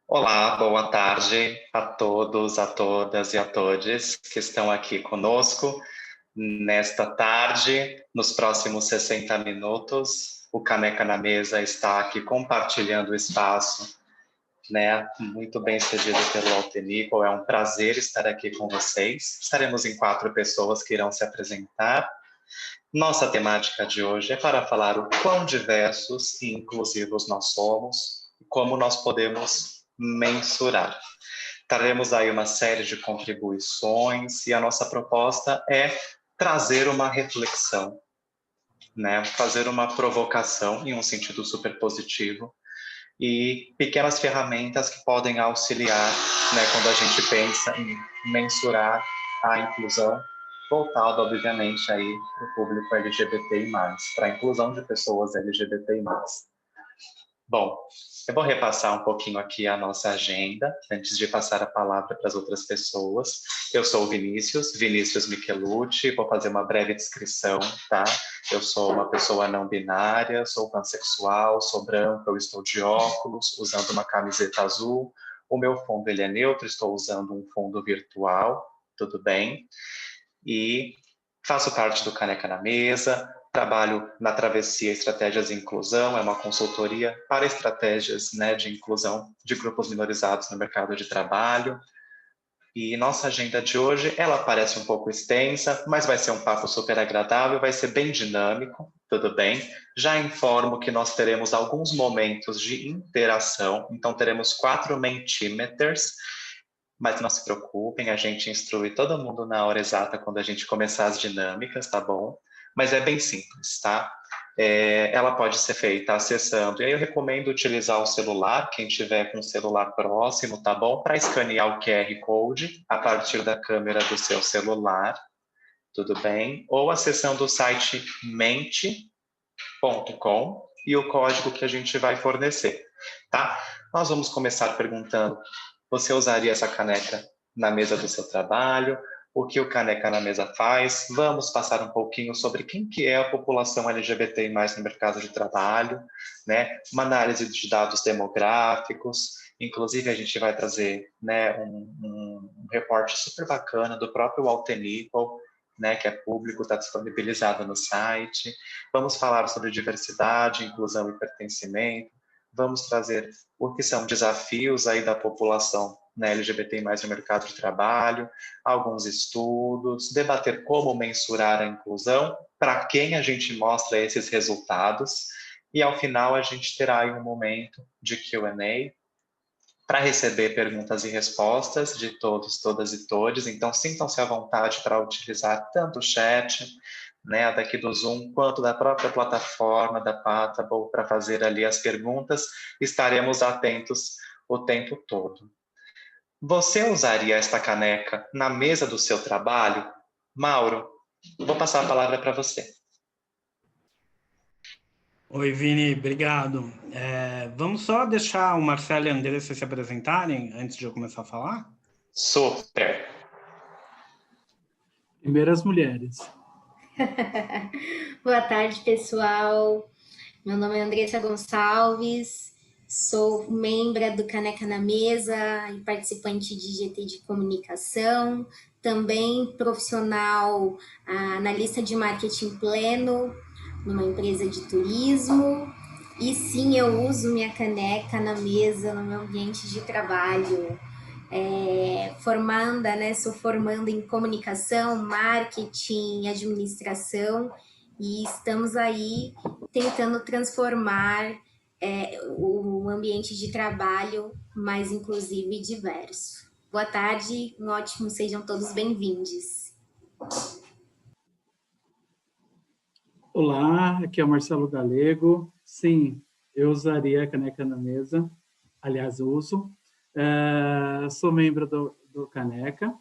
Olá, boa tarde a todos, a todas e a todes que estão aqui conosco nesta tarde. Nos próximos 60 minutos, o Caneca na Mesa está aqui compartilhando o espaço, né? Muito bem cedido pelo Altenico. É um prazer estar aqui com vocês. Estaremos em 4 pessoas que irão se apresentar. Nossa temática de hoje é para falar o quão diversos e inclusivos nós somos e como nós podemos mensurar. Traremos aí uma série de contribuições e a nossa proposta é trazer uma reflexão, né? Fazer uma provocação em um sentido super positivo e pequenas ferramentas que podem auxiliar, né, quando a gente pensa em mensurar a inclusão, voltado, obviamente, aí para o público LGBTI+, para a inclusão de pessoas LGBTI+. Bom, eu vou repassar um pouquinho aqui a nossa agenda, antes de passar a palavra para as outras pessoas. Eu sou o Vinícius Michelucci, vou fazer uma breve descrição, tá? Eu sou uma pessoa não binária, sou pansexual, sou branco, eu estou de óculos, usando uma camiseta azul. O meu fundo ele é neutro, estou usando um fundo virtual, tudo bem? E faço parte do Caneca na Mesa, trabalho na Travessia Estratégias de Inclusão, é uma consultoria para estratégias, né, de inclusão de grupos minorizados no mercado de trabalho. E nossa agenda de hoje, ela parece um pouco extensa, mas vai ser um papo super agradável, vai ser bem dinâmico, tudo bem? Já informo que nós teremos alguns momentos de interação, então teremos 4 Mentimeters, mas não se preocupem, a gente instrui todo mundo na hora exata quando a gente começar as dinâmicas, tá bom? Mas é bem simples, tá? Ela pode ser feita acessando, e aí eu recomendo utilizar o celular, quem tiver com o celular próximo, tá bom? Para escanear o QR Code a partir da câmera do seu celular, tudo bem? Ou acessando o site mente.com e o código que a gente vai fornecer, tá? Nós vamos começar perguntando: você usaria essa caneca na mesa do seu trabalho? O que o Caneca na Mesa faz? Vamos passar um pouquinho sobre quem que é a população LGBTI+ no mercado de trabalho, né? Uma análise de dados demográficos, inclusive a gente vai trazer, né, um reporte super bacana do próprio Altenico, né, que é público, está disponibilizado no site. Vamos falar sobre diversidade, inclusão e pertencimento. Vamos trazer o que são desafios aí da população, né, LGBTI+ no mercado de trabalho, alguns estudos, debater como mensurar a inclusão, para quem a gente mostra esses resultados, e ao final a gente terá aí um momento de Q&A para receber perguntas e respostas de todos, todas e todes. Então, sintam-se à vontade para utilizar tanto o chat, né, daqui do Zoom, quanto da própria plataforma da Patable para fazer ali as perguntas. Estaremos atentos o tempo todo. Você usaria esta caneca na mesa do seu trabalho? Mauro, vou passar a palavra para você. Oi, Vini, obrigado. Vamos só deixar o Marcelo e a Andressa se apresentarem antes de eu começar a falar? Super. Primeiras mulheres. Boa tarde, pessoal. Meu nome é Andressa Gonçalves, sou membro do Caneca na Mesa e participante de GT de Comunicação, também profissional analista de marketing pleno numa empresa de turismo. E sim, eu uso minha caneca na mesa no meu ambiente de trabalho. Formanda, né? Sou formanda em comunicação, marketing, administração e estamos aí tentando transformar o ambiente de trabalho mais inclusivo e diverso. Boa tarde, um ótimo, sejam todos bem-vindos. Olá, aqui é o Marcelo Galego. Sim, eu usaria a caneca na mesa, aliás, uso. Sou membro do Caneca.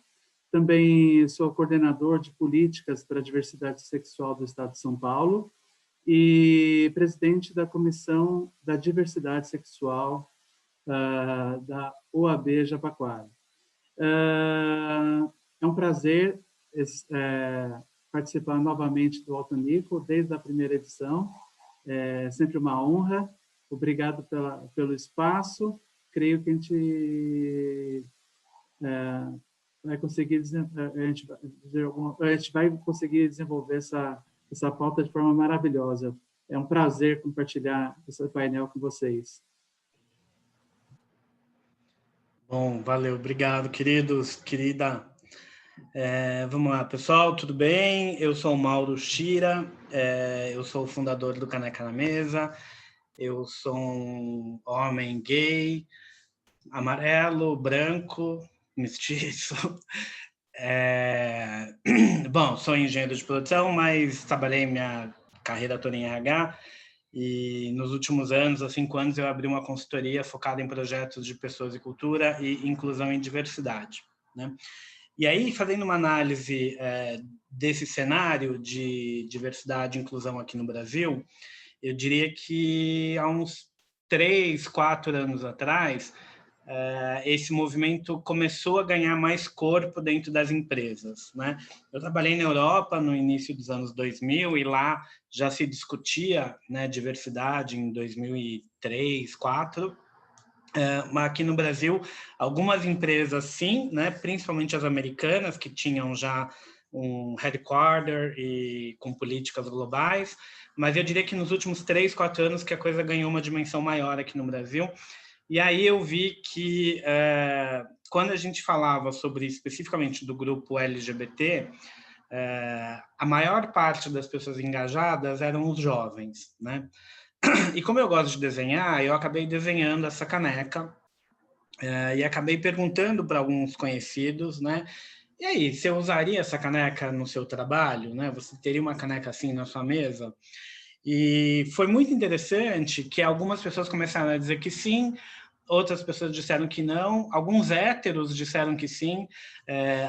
Também sou coordenador de políticas para a diversidade sexual do Estado de São Paulo e presidente da Comissão da Diversidade Sexual da OAB Jabaquara. É um prazer participar novamente do Altenico desde a primeira edição. É sempre uma honra. Obrigado pelo espaço. creio que a gente vai conseguir a gente vai conseguir desenvolver essa pauta de forma maravilhosa. É um prazer compartilhar esse painel com vocês. Bom, valeu, obrigado, queridos, querida. Vamos lá, pessoal, tudo bem? Eu sou o Mauro Shira, eu sou o fundador do Caneca na Mesa, eu sou um homem gay, amarelo, branco, mestiço. Bom, sou engenheiro de produção, mas trabalhei minha carreira toda em RH. E nos últimos anos, há 5 anos, eu abri uma consultoria focada em projetos de pessoas e cultura e inclusão e diversidade, né? E aí, fazendo uma análise desse cenário de diversidade e inclusão aqui no Brasil, eu diria que há uns 3, 4 anos atrás, esse movimento começou a ganhar mais corpo dentro das empresas, né? Eu trabalhei na Europa no início dos anos 2000 e lá já se discutia, né, diversidade em 2003, 2004. Mas aqui no Brasil, algumas empresas sim, né, principalmente as americanas, que tinham já um headquarter e com políticas globais, mas eu diria que nos últimos 3, 4 anos que a coisa ganhou uma dimensão maior aqui no Brasil. E aí eu vi que quando a gente falava sobre especificamente do grupo LGBT, a maior parte das pessoas engajadas eram os jovens, né? E como eu gosto de desenhar, eu acabei desenhando essa caneca e acabei perguntando para alguns conhecidos, né? E aí, você usaria essa caneca no seu trabalho, né? Você teria uma caneca assim na sua mesa? E foi muito interessante que algumas pessoas começaram a dizer que sim, outras pessoas disseram que não, alguns héteros disseram que sim,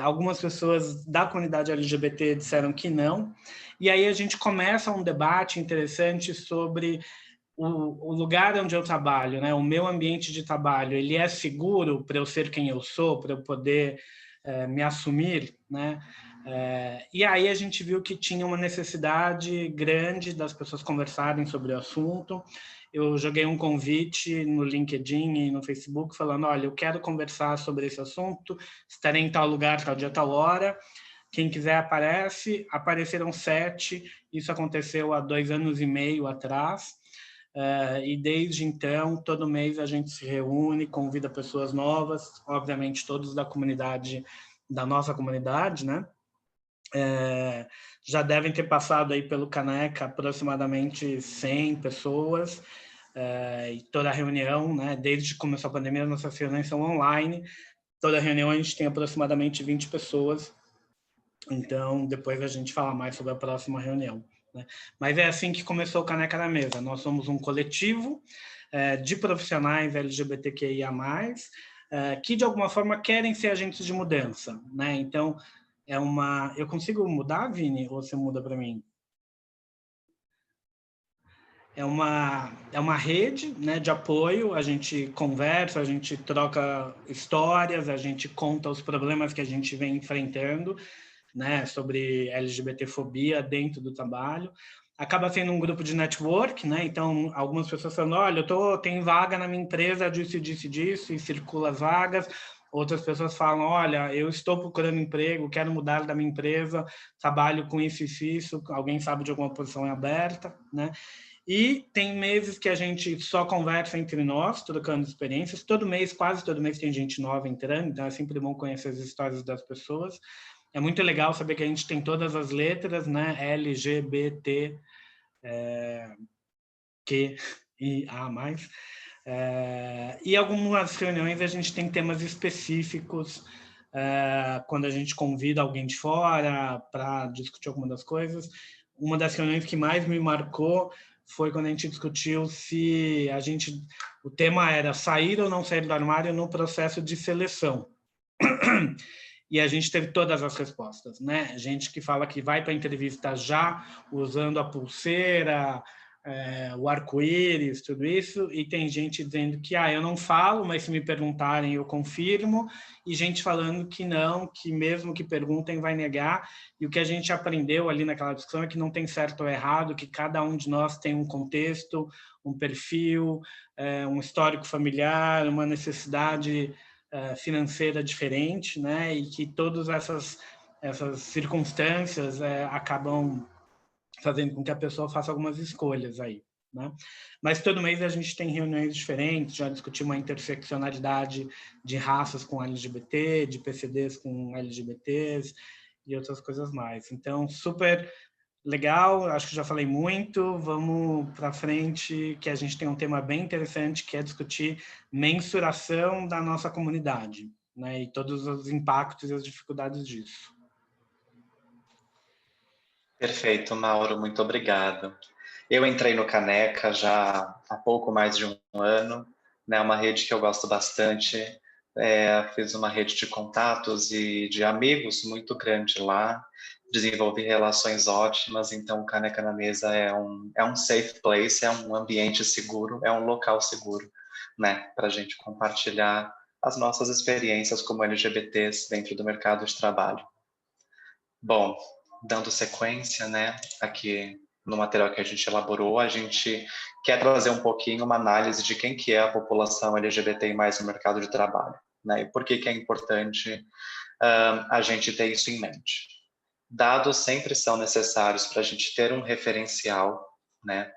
algumas pessoas da comunidade LGBT disseram que não, e aí a gente começa um debate interessante sobre o lugar onde eu trabalho, né? O meu ambiente de trabalho, ele é seguro para eu ser quem eu sou, para eu poder me assumir, né? E aí a gente viu que tinha uma necessidade grande das pessoas conversarem sobre o assunto. Eu joguei um convite no LinkedIn e no Facebook falando, olha, eu quero conversar sobre esse assunto, estarei em tal lugar, tal dia, tal hora. Quem quiser aparece. Apareceram 7, isso aconteceu há 2 anos e meio atrás. E desde então, todo mês a gente se reúne, convida pessoas novas, obviamente todos da comunidade, da nossa comunidade, né? Já devem ter passado aí pelo Caneca aproximadamente 100 pessoas, e toda reunião, né, desde que começou a pandemia, nossas reuniões são online, toda reunião a gente tem aproximadamente 20 pessoas, então depois a gente fala mais sobre a próxima reunião, né? Mas é assim que começou o Caneca na Mesa. Nós somos um coletivo de profissionais LGBTQIA+, que de alguma forma querem ser agentes de mudança, né? Então, eu consigo mudar, Vini, ou você muda para mim? É uma rede, né, de apoio, a gente conversa, a gente troca histórias, a gente conta os problemas que a gente vem enfrentando, né, sobre LGBTfobia dentro do trabalho. Acaba sendo um grupo de network, né? Então, algumas pessoas falando, olha, tem vaga na minha empresa disso, e circula as vagas. Outras pessoas falam, olha, eu estou procurando emprego, quero mudar da minha empresa, trabalho com isso, alguém sabe de alguma posição aberta, né? E tem meses que a gente só conversa entre nós, trocando experiências. Quase todo mês tem gente nova entrando, então é sempre bom conhecer as histórias das pessoas. É muito legal saber que a gente tem todas as letras, né? LGBT, Q e A+. E algumas reuniões a gente tem temas específicos, quando a gente convida alguém de fora para discutir alguma das coisas. Uma das reuniões que mais me marcou foi quando a gente discutiu se o tema era sair ou não sair do armário no processo de seleção. E a gente teve todas as respostas, né? Gente que fala que vai para a entrevista já usando a pulseira, o arco-íris, tudo isso, e tem gente dizendo que eu não falo, mas se me perguntarem eu confirmo, e gente falando que não, que mesmo que perguntem vai negar, e o que a gente aprendeu ali naquela discussão é que não tem certo ou errado, que cada um de nós tem um contexto, um perfil, um histórico familiar, uma necessidade financeira diferente, né? E que todas essas circunstâncias acabam fazendo com que a pessoa faça algumas escolhas aí, né? Mas todo mês a gente tem reuniões diferentes, já discutimos a interseccionalidade de raças com LGBT, de PCDs com LGBTs e outras coisas mais. Então, super legal, acho que já falei muito, vamos para frente, que a gente tem um tema bem interessante, que é discutir mensuração da nossa comunidade, né? E todos os impactos e as dificuldades disso. Perfeito, Mauro, muito obrigado. Eu entrei no Caneca já há pouco mais de um ano, né, uma rede que eu gosto bastante, fiz uma rede de contatos e de amigos muito grande lá, desenvolvi relações ótimas, então o Caneca na Mesa é um safe place, é um ambiente seguro, é um local seguro, né, para a gente compartilhar as nossas experiências como LGBTs dentro do mercado de trabalho. Bom, dando sequência, né, aqui no material que a gente elaborou, a gente quer trazer um pouquinho uma análise de quem que é a população LGBTI+ no mercado de trabalho, né, e por que que é importante a gente ter isso em mente. Dados sempre são necessários para a gente ter um referencial, né,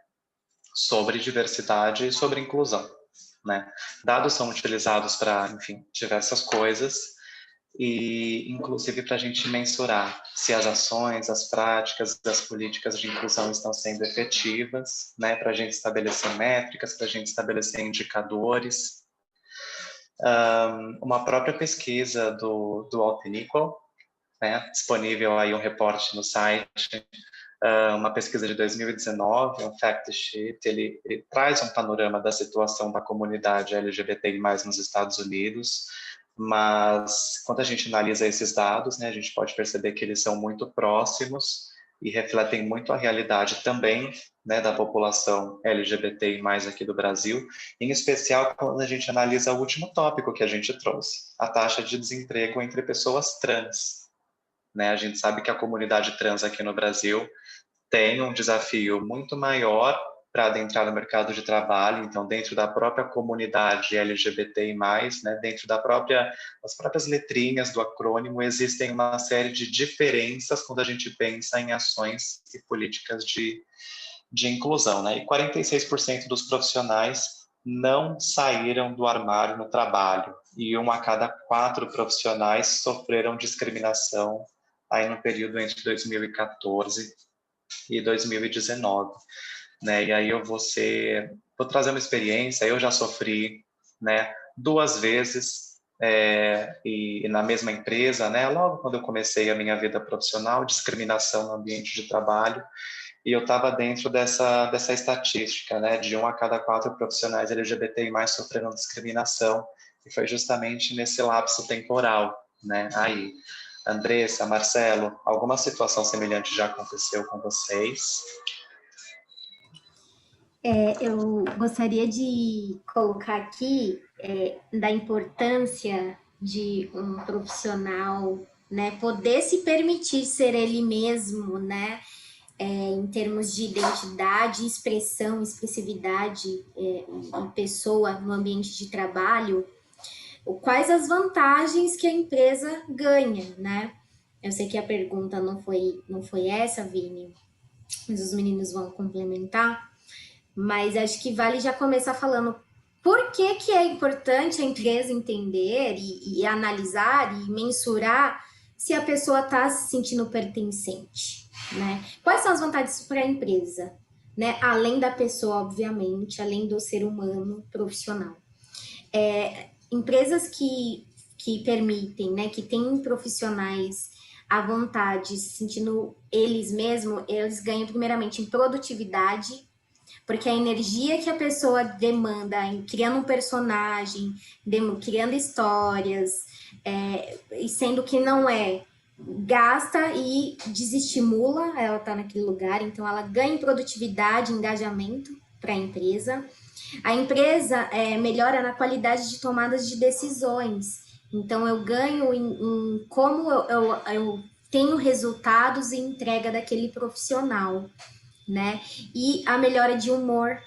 sobre diversidade e sobre inclusão, né. Dados são utilizados para, enfim, diversas coisas, e inclusive para a gente mensurar se as ações, as práticas, as políticas de inclusão estão sendo efetivas, né, para a gente estabelecer métricas, para a gente estabelecer indicadores. Uma própria pesquisa do Alt & Equal, né, disponível aí um reporte no site, uma pesquisa de 2019, um fact sheet, ele traz um panorama da situação da comunidade LGBTI+ nos Estados Unidos, mas quando a gente analisa esses dados, né, a gente pode perceber que eles são muito próximos e refletem muito a realidade também, né, da população LGBTI+ aqui do Brasil, em especial quando a gente analisa o último tópico que a gente trouxe, a taxa de desemprego entre pessoas trans, né? A gente sabe que a comunidade trans aqui no Brasil tem um desafio muito maior para adentrar no mercado de trabalho, então dentro da própria comunidade LGBTI+, né, dentro das próprias letrinhas do acrônimo, existem uma série de diferenças quando a gente pensa em ações e políticas de inclusão, né? E 46% dos profissionais não saíram do armário no trabalho, e 1 a cada 4 profissionais sofreram discriminação aí no período entre 2014 e 2019, né? E aí eu vou trazer uma experiência. Eu já sofri, né, 2 vezes e na mesma empresa, né? Logo quando eu comecei a minha vida profissional, discriminação no ambiente de trabalho, e eu estava dentro dessa estatística, né? De 1 a cada 4 profissionais LGBTI+ sofreram discriminação, e foi justamente nesse lapso temporal, né? Aí, Andressa, Marcelo, alguma situação semelhante já aconteceu com vocês? Eu gostaria de colocar aqui da importância de um profissional, né, poder se permitir ser ele mesmo, né, em termos de identidade, expressão, expressividade e pessoa no ambiente de trabalho. Quais as vantagens que a empresa ganha, né? Eu sei que a pergunta não foi essa, Vini, mas os meninos vão complementar. Mas acho que vale já começar falando por que é importante a empresa entender e analisar e mensurar se a pessoa está se sentindo pertencente, né? Quais são as vantagens para a empresa, né? Além da pessoa, obviamente, além do ser humano profissional. Empresas que permitem, né, que têm profissionais à vontade, se sentindo eles mesmos, eles ganham primeiramente em produtividade, porque a energia que a pessoa demanda em criando um personagem, criando histórias, e sendo que não é gasta e desestimula ela estar naquele lugar, então ela ganha em produtividade, engajamento para a empresa. A empresa melhora na qualidade de tomadas de decisões, então eu ganho em como eu tenho resultados e entrega daquele profissional, né? E a melhora de humor.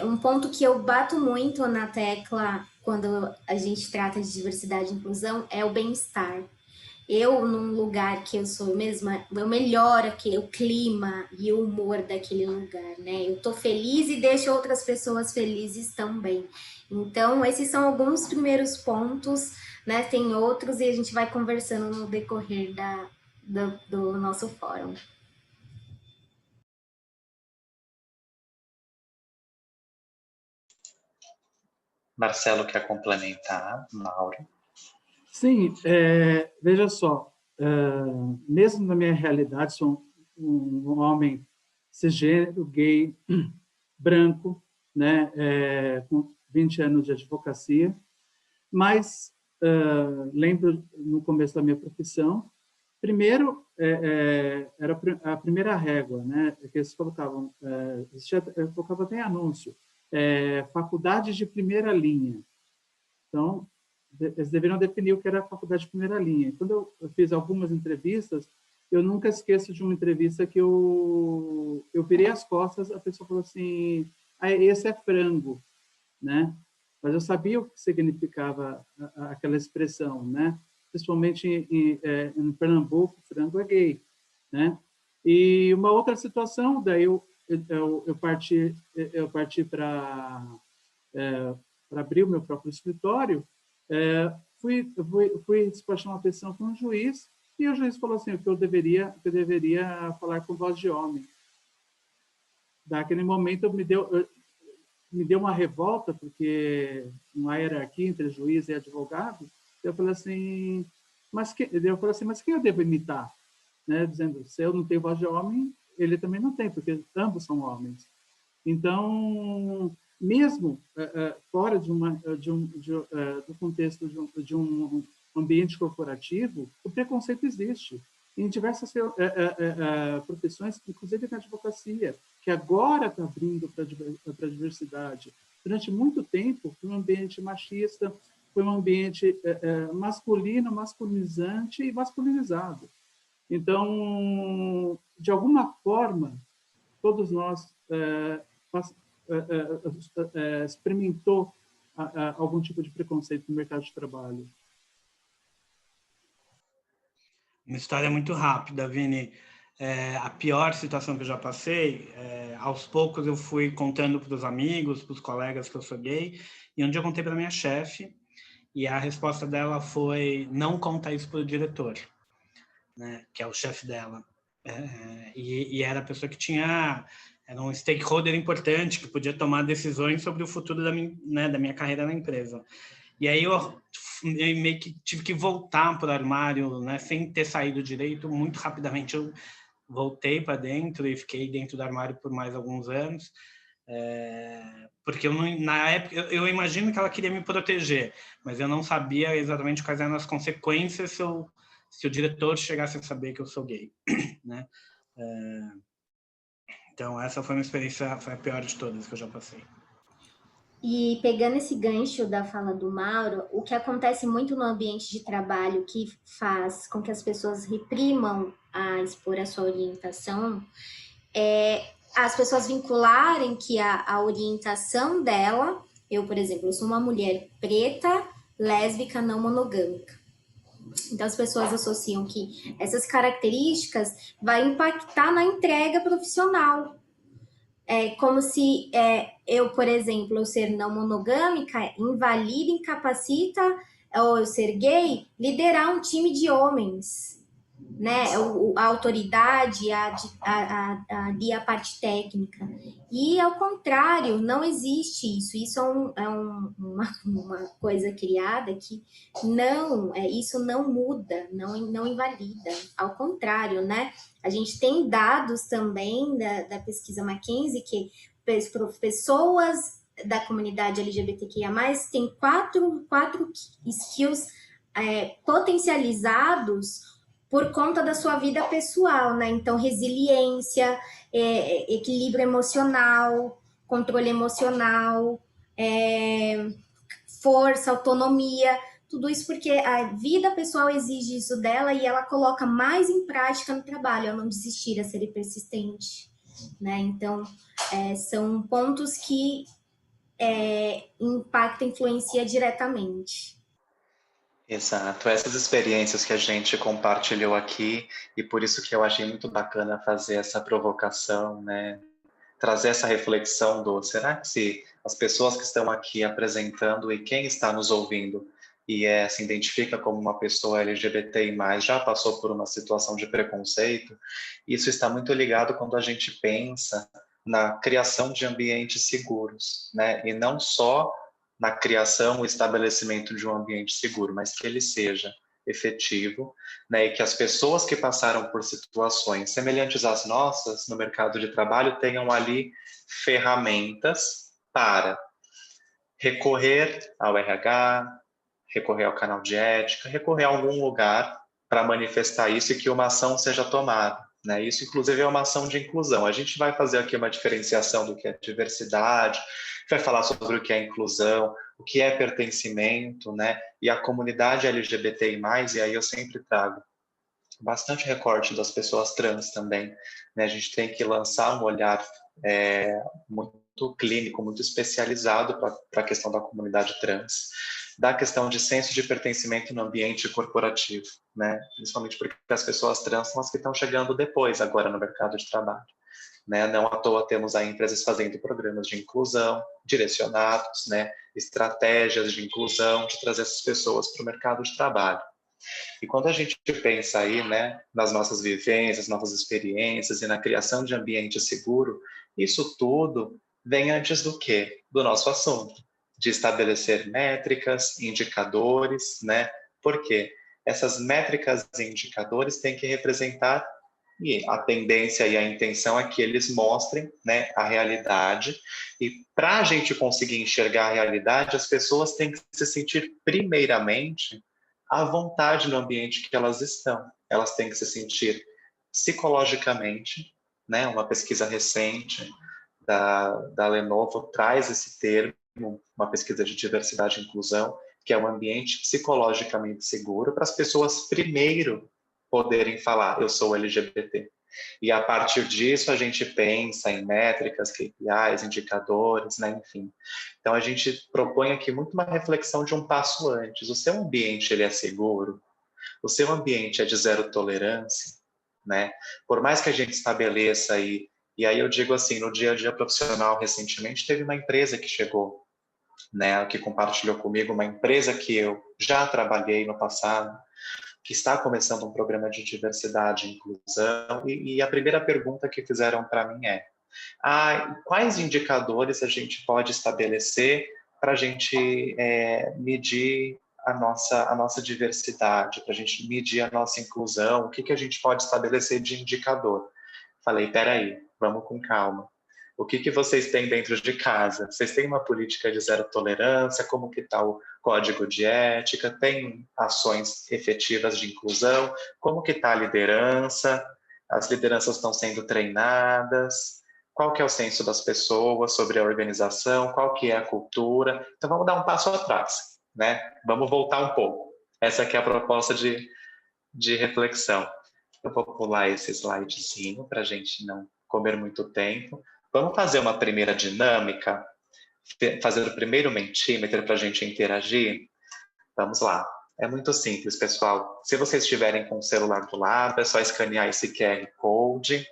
Um ponto que eu bato muito na tecla quando a gente trata de diversidade e inclusão é o bem-estar. Eu, num lugar que eu sou mesma, eu melhoro o clima e o humor daquele lugar, né? Eu tô feliz e deixo outras pessoas felizes também. Então, esses são alguns primeiros pontos, né? Tem outros e a gente vai conversando no decorrer do nosso fórum. Marcelo quer complementar, Mauro? Sim, veja só, mesmo na minha realidade, sou um homem cisgênero, gay, branco, né, com 20 anos de advocacia, mas lembro no começo da minha profissão, primeiro era a primeira régua, né, que eles colocavam, colocava até anúncio, faculdade de primeira linha. Então, eles deveriam definir o que era a faculdade de primeira linha. Quando eu fiz algumas entrevistas, eu nunca esqueço de uma entrevista que eu virei as costas, a pessoa falou assim, esse é frango, né? Mas eu sabia o que significava aquela expressão, né? Principalmente em Pernambuco, frango é gay, né? E uma outra situação, daí eu parti para abrir o meu próprio escritório, fui despachar uma petição com um juiz e o juiz falou assim que eu deveria falar com voz de homem. Daquele momento me deu uma revolta porque uma hierarquia entre juiz e advogado. Eu falei assim, mas quem eu devo imitar, né? Dizendo, se eu não tenho voz de homem, ele também não tem, porque ambos são homens. Então, mesmo fora do contexto de um ambiente corporativo, o preconceito existe em diversas profissões, inclusive na advocacia, que agora está abrindo para a diversidade. Durante muito tempo, foi um ambiente machista, foi um ambiente masculino, masculinizante e masculinizado. Então, de alguma forma, todos nós experimentou algum tipo de preconceito no mercado de trabalho. Uma história muito rápida, Vini. A pior situação que eu já passei, aos poucos eu fui contando para os amigos, para os colegas que eu sou gay, e um dia eu contei para minha chefe, e a resposta dela foi, não conta isso para o diretor, né, que é o chefe dela. E era a pessoa que era um stakeholder importante, que podia tomar decisões sobre o futuro da minha carreira na empresa. E aí eu meio que tive que voltar para o armário, né, sem ter saído direito. Muito rapidamente eu voltei para dentro e fiquei dentro do armário por mais alguns anos, porque na época eu imagino que ela queria me proteger, mas eu não sabia exatamente quais eram as consequências se o diretor chegasse a saber que eu sou gay, né? Então essa foi uma experiência, foi a pior de todas que eu já passei. E pegando esse gancho da fala do Mauro, o que acontece muito no ambiente de trabalho que faz com que as pessoas reprimam a expor a sua orientação é as pessoas vincularem que a orientação dela, eu, por exemplo, eu sou uma mulher preta, lésbica, não monogâmica. Então as pessoas associam que essas características vai impactar na entrega profissional. Como se eu, por exemplo, eu ser não monogâmica, invalida, incapacita, ou eu ser gay, liderar um time de homens, né? A autoridade, a parte técnica. E, ao contrário, não existe isso. Isso uma coisa criada que isso não muda, não invalida. Ao contrário, né? A gente tem dados também da pesquisa McKinsey que pessoas da comunidade LGBTQIA+, têm quatro skills potencializados por conta da sua vida pessoal, né? Então, resiliência, equilíbrio emocional, controle emocional, força, autonomia, tudo isso porque a vida pessoal exige isso dela e ela coloca mais em prática no trabalho, a não desistir, a ser persistente, né? Então, são pontos que impactam, influencia diretamente. Exato, essas experiências que a gente compartilhou aqui, e por isso que eu achei muito bacana fazer essa provocação, né? Trazer essa reflexão do, será que se as pessoas que estão aqui apresentando e quem está nos ouvindo e se identifica como uma pessoa LGBTI+, já passou por uma situação de preconceito, isso está muito ligado quando a gente pensa na criação de ambientes seguros, né? E não só na criação e estabelecimento de um ambiente seguro, mas que ele seja efetivo, né, e que as pessoas que passaram por situações semelhantes às nossas no mercado de trabalho tenham ali ferramentas para recorrer ao RH, recorrer ao canal de ética, recorrer a algum lugar para manifestar isso e que uma ação seja tomada. Né? Isso, inclusive, é uma ação de inclusão. A gente vai fazer aqui uma diferenciação do que é diversidade, vai falar sobre o que é inclusão, o que é pertencimento, né? E a comunidade LGBTI+, e aí eu sempre trago bastante recorte das pessoas trans também, né? A gente tem que lançar um olhar muito clínico, muito especializado para a questão da comunidade trans, da questão de senso de pertencimento no ambiente corporativo, né? Principalmente porque as pessoas trans são as que estão chegando depois agora no mercado de trabalho. Né? Não à toa temos aí empresas fazendo programas de inclusão direcionados, né? Estratégias de inclusão, de trazer essas pessoas para o mercado de trabalho. E quando a gente pensa aí, né, nas nossas vivências, nossas experiências e na criação de ambiente seguro, isso tudo vem antes do quê? Do nosso assunto, de estabelecer métricas, indicadores, né? Por quê? Essas métricas e indicadores têm que representar, e a tendência e a intenção é que eles mostrem, né, a realidade, e para a gente conseguir enxergar a realidade, as pessoas têm que se sentir primeiramente à vontade no ambiente que elas estão. Elas têm que se sentir psicologicamente, né? Uma pesquisa recente da Lenovo traz esse termo, uma pesquisa de diversidade e inclusão, que é um ambiente psicologicamente seguro para as pessoas primeiro poderem falar, eu sou LGBT. E a partir disso a gente pensa em métricas, KPIs, indicadores, né, enfim. Então a gente propõe aqui muito uma reflexão de um passo antes. O seu ambiente ele é seguro? O seu ambiente é de zero tolerância, né? Por mais que a gente estabeleça aí, e aí eu digo assim, no dia a dia profissional recentemente teve uma empresa que chegou, né, que compartilhou comigo, uma empresa que eu já trabalhei no passado, que está começando um programa de diversidade e inclusão, e a primeira pergunta que fizeram para mim é: quais indicadores a gente pode estabelecer para a gente medir a nossa diversidade, para a gente medir a nossa inclusão, o que a gente pode estabelecer de indicador? Falei, peraí, vamos com calma. O que vocês têm dentro de casa? Vocês têm uma política de zero tolerância? Como que está o código de ética? Tem ações efetivas de inclusão? Como que está a liderança? As lideranças estão sendo treinadas? Qual que é o senso das pessoas sobre a organização? Qual que é a cultura? Então vamos dar um passo atrás, né? Vamos voltar um pouco. Essa aqui é a proposta de reflexão. Eu vou pular esse slidezinho para a gente não comer muito tempo. Vamos fazer uma primeira dinâmica, fazer o primeiro Mentimeter para a gente interagir? Vamos lá. É muito simples, pessoal. Se vocês estiverem com o celular do lado, é só escanear esse QR Code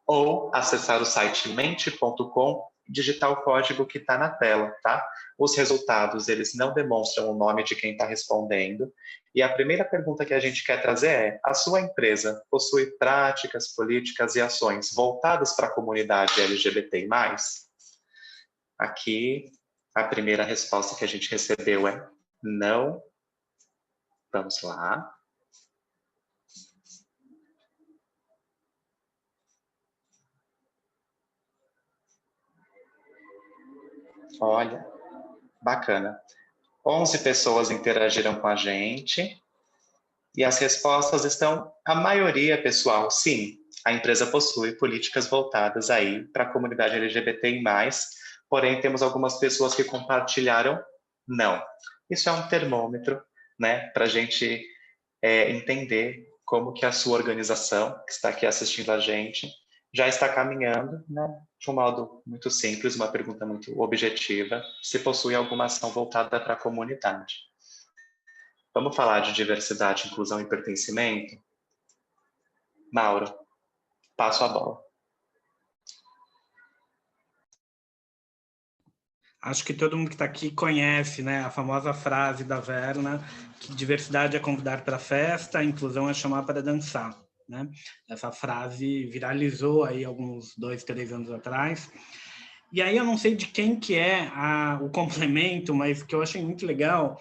ou acessar o site mente.com e digitar o código que está na tela, tá? Os resultados, eles não demonstram o nome de quem está respondendo. E a primeira pergunta que a gente quer trazer é: a sua empresa possui práticas, políticas e ações voltadas para a comunidade LGBTI+? Aqui, a primeira resposta que a gente recebeu é não. Vamos lá. Olha, bacana. 11 pessoas interagiram com a gente. E as respostas estão, a maioria, pessoal, sim, a empresa possui políticas voltadas aí para a comunidade LGBTI+, porém temos algumas pessoas que compartilharam não. Isso é um termômetro, né, para a gente entender como que a sua organização, que está aqui assistindo a gente, já está caminhando, né, de um modo muito simples, uma pergunta muito objetiva, se possui alguma ação voltada para a comunidade. Vamos falar de diversidade, inclusão e pertencimento? Mauro, passo a bola. Acho que todo mundo que está aqui conhece, né, a famosa frase da Verna, que diversidade é convidar para a festa, inclusão é chamar para dançar, né? Essa frase viralizou aí alguns 2, 3 anos atrás. E aí eu não sei de quem que é o complemento, mas que eu achei muito legal,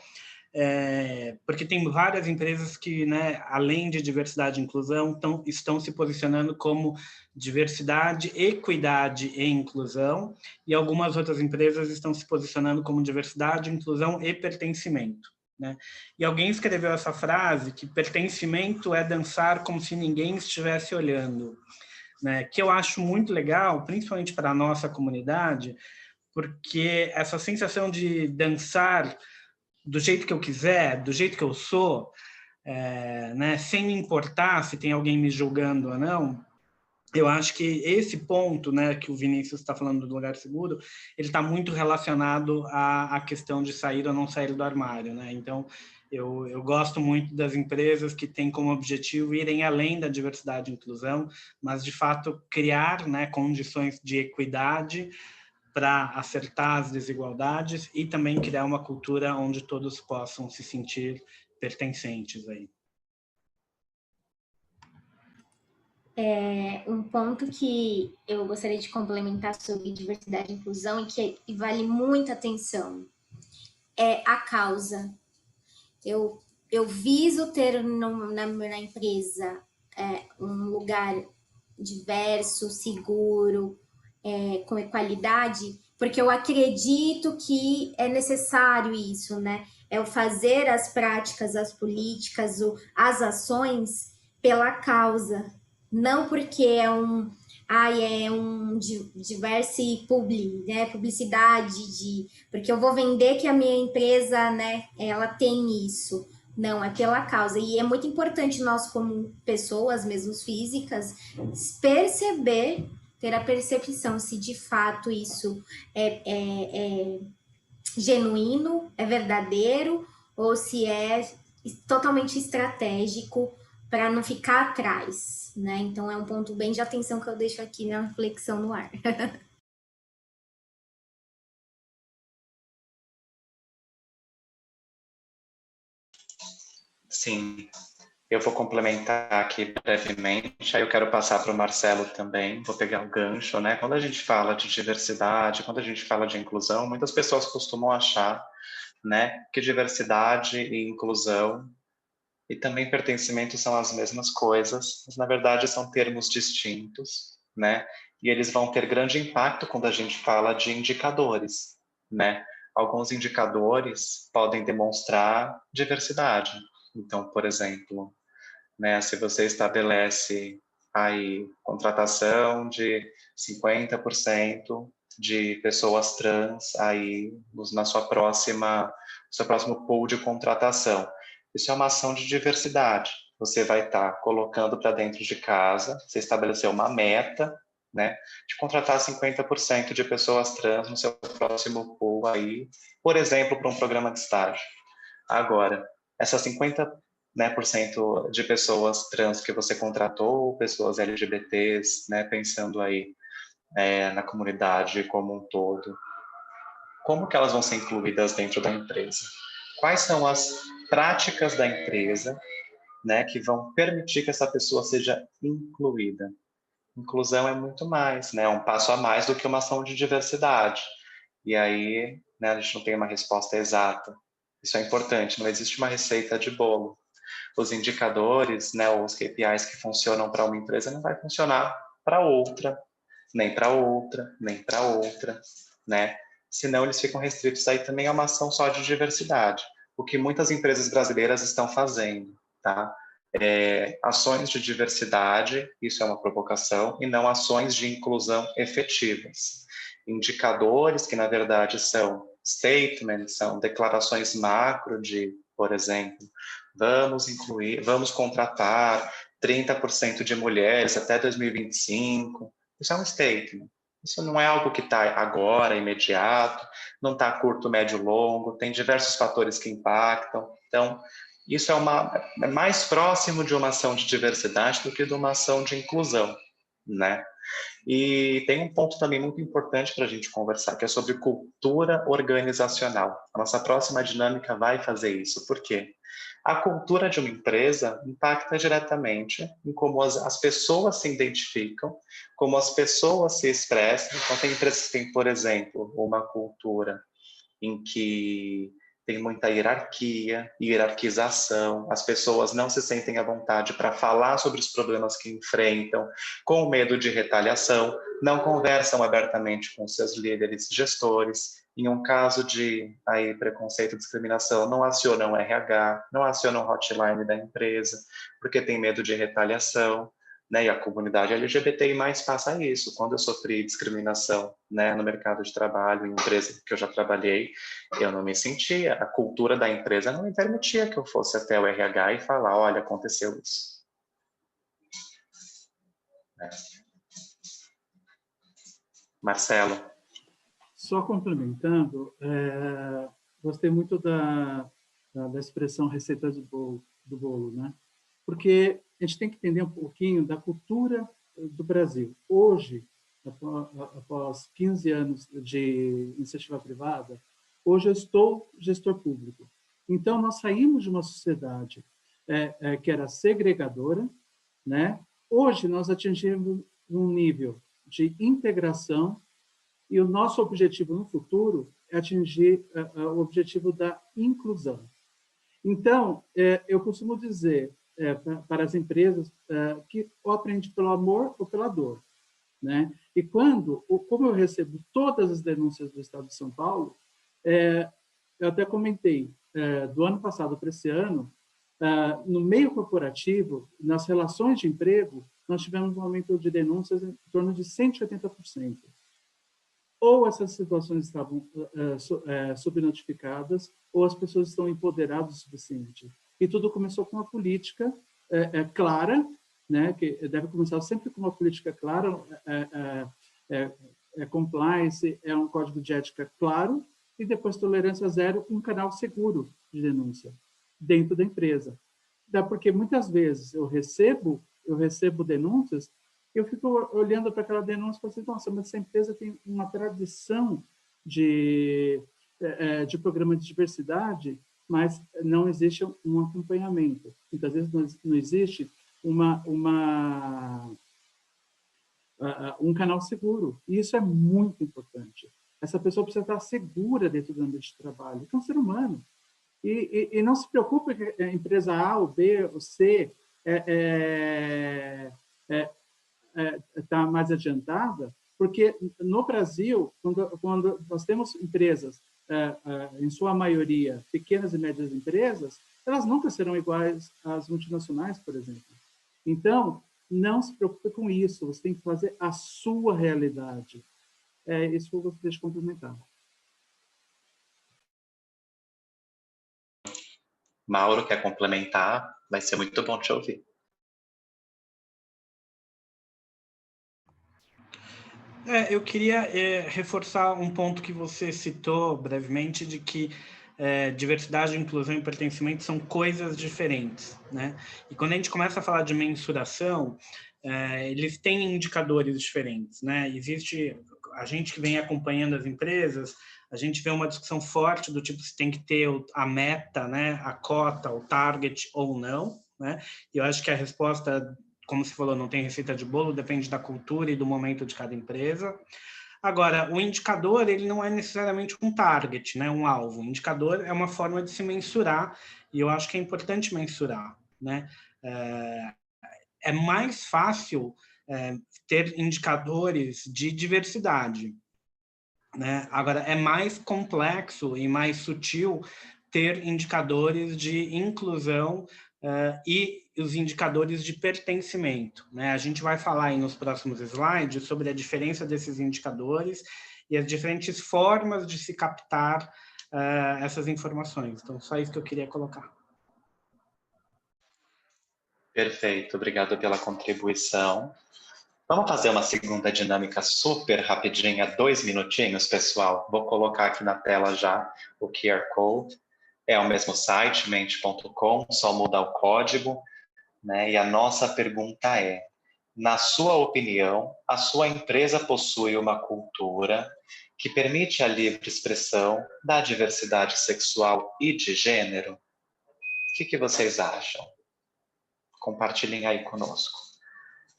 porque tem várias empresas que, né, além de diversidade e inclusão, estão se posicionando como diversidade, equidade e inclusão, e algumas outras empresas estão se posicionando como diversidade, inclusão e pertencimento, né? E alguém escreveu essa frase, que pertencimento é dançar como se ninguém estivesse olhando, né? Que eu acho muito legal, principalmente para a nossa comunidade, porque essa sensação de dançar do jeito que eu quiser, do jeito que eu sou, né, sem me importar se tem alguém me julgando ou não, eu acho que esse ponto, né, que o Vinícius está falando do lugar seguro, ele está muito relacionado à questão de sair ou não sair do armário, né? Então, eu gosto muito das empresas que têm como objetivo irem além da diversidade e inclusão, mas, de fato, criar, né, condições de equidade para acertar as desigualdades e também criar uma cultura onde todos possam se sentir pertencentes aí. Um ponto que eu gostaria de complementar sobre diversidade e inclusão e que vale muita atenção é a causa. Eu viso ter na empresa um lugar diverso, seguro, com equalidade, porque eu acredito que é necessário isso, né? É o fazer as práticas, as políticas, as ações pela causa, não porque é um diverse né? Publicidade, porque eu vou vender que a minha empresa, né, ela tem isso. Não, é pela causa. E é muito importante nós, como pessoas, mesmo físicas, ter a percepção se de fato isso é genuíno, é verdadeiro, ou se é totalmente estratégico para não ficar atrás, né? Então é um ponto bem de atenção que eu deixo aqui na reflexão no ar. Sim, eu vou complementar aqui brevemente, aí eu quero passar para o Marcelo também, vou pegar o gancho, né? Quando a gente fala de diversidade, quando a gente fala de inclusão, muitas pessoas costumam achar, né, que diversidade e inclusão e também pertencimento são as mesmas coisas, mas na verdade são termos distintos, né? E eles vão ter grande impacto quando a gente fala de indicadores, né? Alguns indicadores podem demonstrar diversidade. Então, por exemplo, né, se você estabelece aí contratação de 50% de pessoas trans aí na seu próximo pool de contratação. Isso é uma ação de diversidade. Você vai estar colocando para dentro de casa, você estabeleceu uma meta, né, de contratar 50% de pessoas trans no seu próximo pool aí, por exemplo, para um programa de estágio. Agora, essas 50%, né, por cento de pessoas trans que você contratou, pessoas LGBTs, né, pensando aí na comunidade como um todo, como que elas vão ser incluídas dentro da empresa? Quais são as práticas da empresa, né, que vão permitir que essa pessoa seja incluída? Inclusão é muito mais, né, um passo a mais do que uma ação de diversidade. E aí, né, a gente não tem uma resposta exata. Isso é importante, não existe uma receita de bolo. Os indicadores, né, ou os KPIs que funcionam para uma empresa não vai funcionar para outra, nem para outra, nem para outra, né? Senão eles ficam restritos aí também a uma ação só de diversidade, o que muitas empresas brasileiras estão fazendo, tá? ações de diversidade, isso é uma provocação, e não ações de inclusão efetivas. Indicadores que, na verdade, são statements, são declarações macro de, por exemplo, vamos contratar 30% de mulheres até 2025. Isso é um statement. Isso não é algo que está agora, imediato, não está curto, médio, longo, tem diversos fatores que impactam. Então, isso é mais próximo de uma ação de diversidade do que de uma ação de inclusão, né? E tem um ponto também muito importante para a gente conversar, que é sobre cultura organizacional. A nossa próxima dinâmica vai fazer isso. Por quê? A cultura de uma empresa impacta diretamente em como as pessoas se identificam, como as pessoas se expressam. Então, tem empresas que têm, por exemplo, uma cultura em que tem muita hierarquização, as pessoas não se sentem à vontade para falar sobre os problemas que enfrentam, com medo de retaliação, não conversam abertamente com seus líderes, gestores. Em um caso de preconceito e discriminação, não acionam RH, não acionam hotline da empresa, porque tem medo de retaliação. Né, e a comunidade LGBTI+ passa isso. Quando eu sofri discriminação, né, no mercado de trabalho, em empresa que eu já trabalhei, eu não me sentia, a cultura da empresa não me permitia que eu fosse até o RH e falar, olha, aconteceu isso. Marcelo. Só complementando, gostei muito da expressão receita do bolo, né? Porque a gente tem que entender um pouquinho da cultura do Brasil. Hoje, após 15 anos de iniciativa privada, hoje eu estou gestor público. Então, nós saímos de uma sociedade que era segregadora, né? Hoje, nós atingimos um nível de integração e o nosso objetivo no futuro é atingir o objetivo da inclusão. Então, eu costumo dizer para as empresas que ou aprende pelo amor ou pela dor, né? E como eu recebo todas as denúncias do Estado de São Paulo, eu até comentei, do ano passado para esse ano, no meio corporativo, nas relações de emprego, nós tivemos um aumento de denúncias em torno de 180%. Ou essas situações estavam subnotificadas, ou as pessoas estão empoderadas o suficiente. E tudo começou com uma política clara, né, que deve começar sempre com uma política clara, compliance, um código de ética claro, e depois tolerância zero, um canal seguro de denúncia dentro da empresa. Porque muitas vezes eu recebo denúncias, eu fico olhando para aquela denúncia e falo assim, nossa, mas essa empresa tem uma tradição de programa de diversidade, mas não existe um acompanhamento. Muitas vezes não existe um canal seguro. E isso é muito importante. Essa pessoa precisa estar segura dentro do ambiente de trabalho, que é um ser humano. E não se preocupe que a empresa A, ou B, ou C está mais adiantada, porque no Brasil, quando nós temos empresas, em sua maioria, pequenas e médias empresas, elas nunca serão iguais às multinacionais, por exemplo. Então, não se preocupe com isso, você tem que fazer a sua realidade. Isso que eu gostaria de complementar. Mauro, quer complementar? Vai ser muito bom te ouvir. Eu queria reforçar um ponto que você citou brevemente, de que diversidade, inclusão e pertencimento são coisas diferentes, né? E quando a gente começa a falar de mensuração, eles têm indicadores diferentes, né? Existe a gente que vem acompanhando as empresas, a gente vê uma discussão forte do tipo se tem que ter a meta, né? A cota, o target ou não, né? E eu acho que a resposta, como você falou, não tem receita de bolo, depende da cultura e do momento de cada empresa. Agora, o indicador, ele não é necessariamente um target, né, um alvo. O indicador é uma forma de se mensurar, e eu acho que é importante mensurar, né? É mais fácil ter indicadores de diversidade, né? Agora, é mais complexo e mais sutil ter indicadores de inclusão e os indicadores de pertencimento, né? A gente vai falar aí nos próximos slides sobre a diferença desses indicadores e as diferentes formas de se captar essas informações. Então, só isso que eu queria colocar. Perfeito, obrigado pela contribuição. Vamos fazer uma segunda dinâmica super rapidinha, 2 minutinhos, pessoal. Vou colocar aqui na tela já o QR Code. É o mesmo site, mente.com, só muda o código, né? E a nossa pergunta é, na sua opinião, a sua empresa possui uma cultura que permite a livre expressão da diversidade sexual e de gênero? O que vocês acham? Compartilhem aí conosco.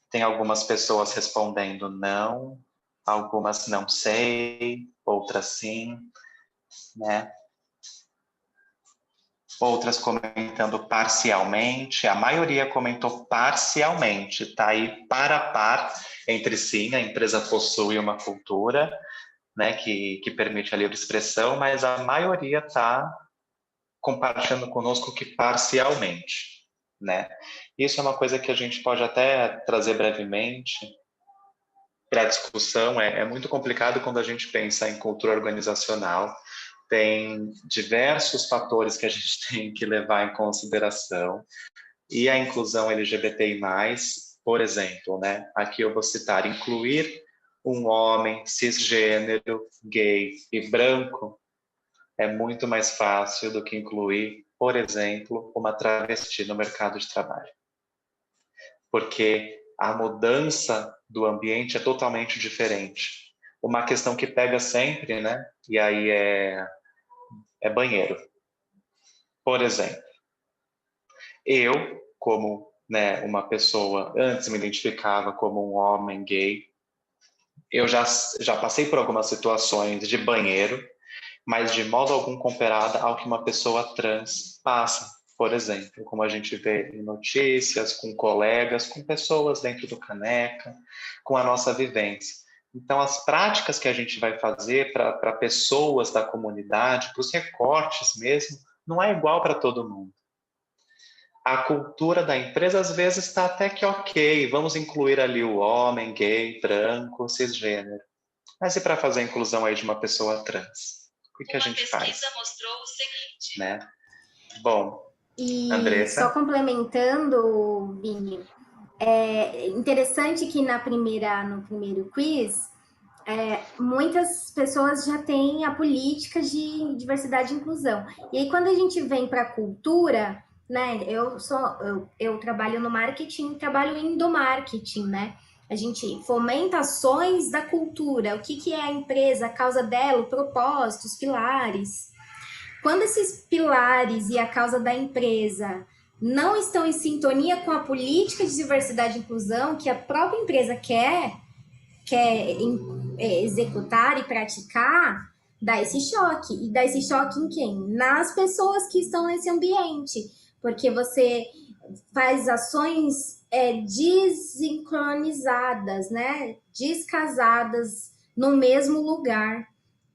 Tem algumas pessoas respondendo não, algumas não sei, outras sim, né? Outras comentando parcialmente, a maioria comentou parcialmente, tá aí par a par entre si, a empresa possui uma cultura, né, que permite a livre expressão, mas a maioria está compartilhando conosco que parcialmente, né? Isso é uma coisa que a gente pode até trazer brevemente para a discussão. É muito complicado quando a gente pensa em cultura organizacional. Tem diversos fatores que a gente tem que levar em consideração. E a inclusão LGBTI+, por exemplo, né? Aqui eu vou citar, incluir um homem cisgênero, gay e branco é muito mais fácil do que incluir, por exemplo, uma travesti no mercado de trabalho. Porque a mudança do ambiente é totalmente diferente. Uma questão que pega sempre, né? E aí é banheiro. Por exemplo, eu, como, né, uma pessoa, antes me identificava como um homem gay, eu já passei por algumas situações de banheiro, mas de modo algum comparada ao que uma pessoa trans passa, por exemplo, como a gente vê em notícias, com colegas, com pessoas dentro do Caneca, com a nossa vivência. Então, as práticas que a gente vai fazer para pessoas da comunidade, para os recortes mesmo, não é igual para todo mundo. A cultura da empresa, às vezes, está até que ok, vamos incluir ali o homem, gay, branco, cisgênero. Mas e para fazer a inclusão aí de uma pessoa trans? O que a gente faz? Uma pesquisa mostrou o seguinte, né? Bom, e Andressa? Só complementando, Vini, é interessante que no primeiro quiz, muitas pessoas já têm a política de diversidade e inclusão. E aí, quando a gente vem para a cultura, né? Eu trabalho no marketing, trabalho em endomarketing, né? A gente fomenta ações da cultura, o que é a empresa, a causa dela, o propósito, os pilares. Quando esses pilares e a causa da empresa não estão em sintonia com a política de diversidade e inclusão que a própria empresa quer executar e praticar, dá esse choque. E dá esse choque em quem? Nas pessoas que estão nesse ambiente. Porque você faz ações desincronizadas, né? Descasadas no mesmo lugar.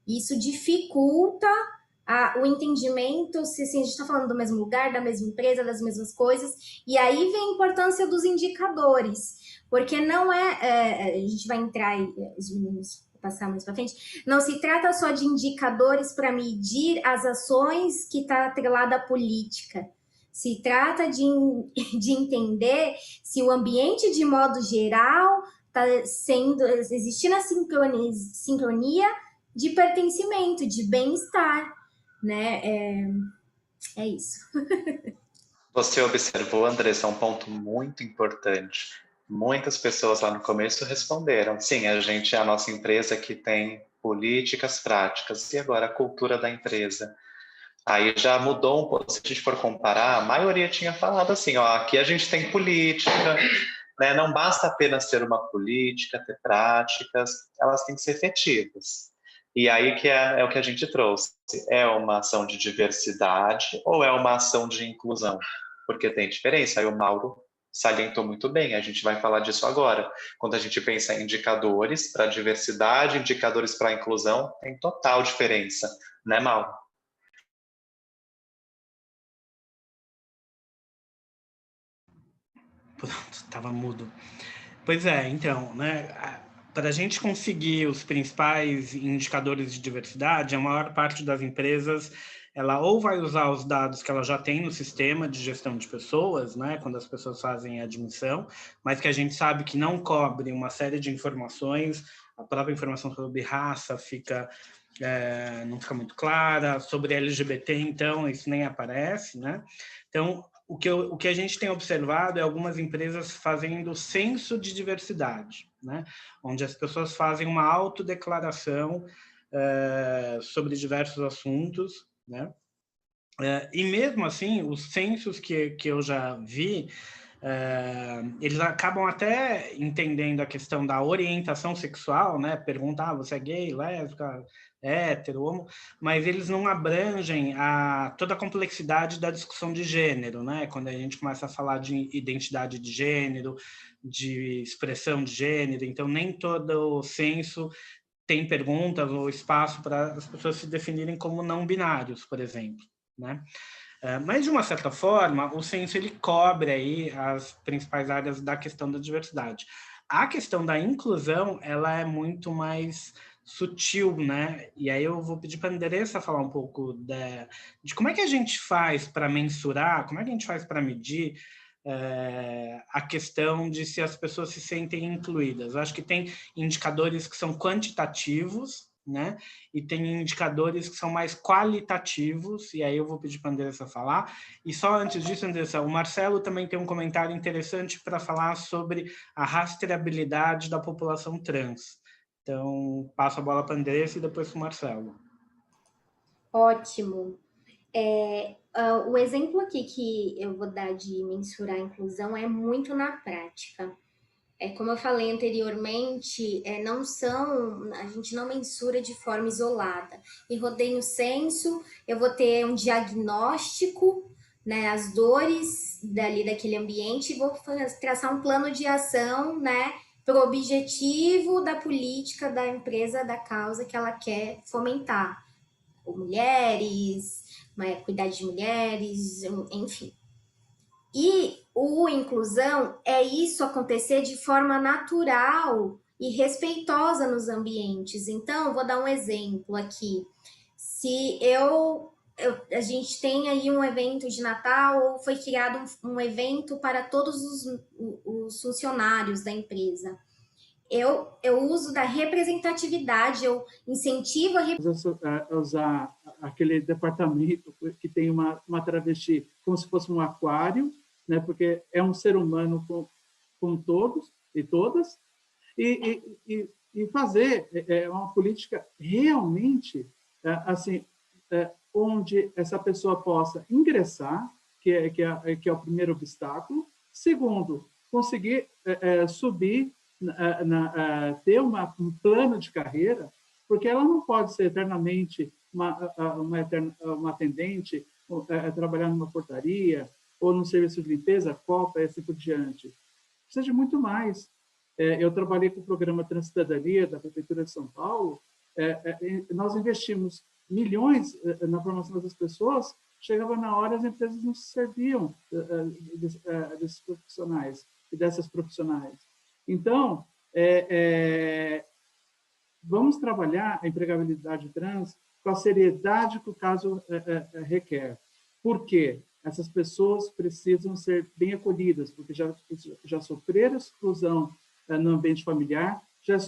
Isso dificulta o entendimento, se a gente está falando do mesmo lugar, da mesma empresa, das mesmas coisas. E aí vem a importância dos indicadores. Porque não a gente vai entrar aí, os meninos passar mais para frente, não se trata só de indicadores para medir as ações que está atrelada à política. Se trata de entender se o ambiente, de modo geral, está existindo a sincronia de pertencimento, de bem-estar, né? É isso. Você observou, Andressa, um ponto muito importante. Muitas pessoas lá no começo responderam, sim, a nossa empresa que tem políticas práticas, e agora a cultura da empresa? Aí já mudou um pouco, se a gente for comparar, a maioria tinha falado assim, ó, aqui a gente tem política, né? Não basta apenas ter uma política, ter práticas, elas têm que ser efetivas. E aí que é o que a gente trouxe, é uma ação de diversidade ou é uma ação de inclusão? Porque tem diferença, aí o Mauro salientou muito bem, a gente vai falar disso agora. Quando a gente pensa em indicadores para diversidade, indicadores para inclusão, tem total diferença, né, Mauro? Pronto, estava mudo. Pois é, então, né, para a gente conseguir os principais indicadores de diversidade, a maior parte das empresas, ela ou vai usar os dados que ela já tem no sistema de gestão de pessoas, né, quando as pessoas fazem a admissão, mas que a gente sabe que não cobre uma série de informações, a própria informação sobre raça não fica muito clara, sobre LGBT, então, isso nem aparece, né? Então, o que a gente tem observado é algumas empresas fazendo censo de diversidade, né? Onde as pessoas fazem uma autodeclaração sobre diversos assuntos, né? E mesmo assim, os censos que eu já vi, eles acabam até entendendo a questão da orientação sexual, né? Perguntar, você é gay, lésbica, hétero, homo, mas eles não abrangem toda a complexidade da discussão de gênero, né? Quando a gente começa a falar de identidade de gênero, de expressão de gênero, então nem todo o censo tem perguntas ou espaço para as pessoas se definirem como não binários, por exemplo, né? Mas, de uma certa forma, o censo ele cobre aí as principais áreas da questão da diversidade. A questão da inclusão, ela é muito mais sutil, né? E aí eu vou pedir para a Andressa falar um pouco de como é que a gente faz para mensurar, como é que a gente faz para medir a questão de se as pessoas se sentem incluídas. Eu acho que tem indicadores que são quantitativos, né? E tem indicadores que são mais qualitativos, e aí eu vou pedir para a Andressa falar. E só antes disso, Andressa, o Marcelo também tem um comentário interessante para falar sobre a rastreabilidade da população trans. Então, passo a bola para a Andressa e depois para o Marcelo. Ótimo. O exemplo aqui que eu vou dar de mensurar a inclusão é muito na prática. Como eu falei anteriormente, a gente não mensura de forma isolada. E rodei no censo, eu vou ter um diagnóstico, né, as dores daquele ambiente, e vou traçar um plano de ação, né, para o objetivo da política da empresa, da causa que ela quer fomentar. Ou mulheres, equidade de mulheres, enfim. E o inclusão é isso acontecer de forma natural e respeitosa nos ambientes. Então, vou dar um exemplo aqui. Se a gente tem aí um evento de Natal, ou foi criado um evento para todos os funcionários da empresa. Eu uso da representatividade, eu incentivo a usar aquele departamento que tem uma travesti como se fosse um aquário, né? Porque é um ser humano com todos e todas, e fazer uma política realmente assim, onde essa pessoa possa ingressar, que é o primeiro obstáculo. Segundo, conseguir subir, ter um plano de carreira, porque ela não pode ser eternamente uma atendente, trabalhar numa portaria ou no serviço de limpeza, copa e assim por diante. Precisa de muito mais. Eu trabalhei com o programa Transcidadania da Prefeitura de São Paulo. Nós investimos milhões na formação das pessoas. Chegava na hora, as empresas não se serviam desses profissionais e dessas profissionais. Então, vamos trabalhar a empregabilidade trans com a seriedade que o caso requer. Por quê? Essas pessoas precisam ser bem acolhidas, porque já sofreram exclusão no ambiente familiar, já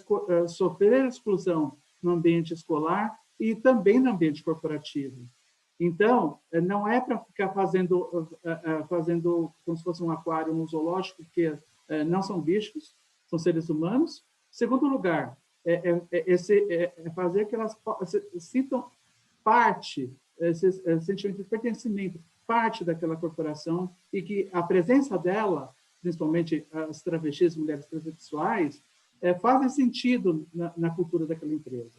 sofreram exclusão no ambiente escolar e também no ambiente corporativo. Então, não é para ficar fazendo como se fosse um aquário, um zoológico, porque não são bichos, são seres humanos. Segundo lugar, fazer que elas sintam parte, esse sentimento de pertencimento, parte daquela corporação, e que a presença dela, principalmente as travestis, mulheres transexuais, fazem sentido na cultura daquela empresa.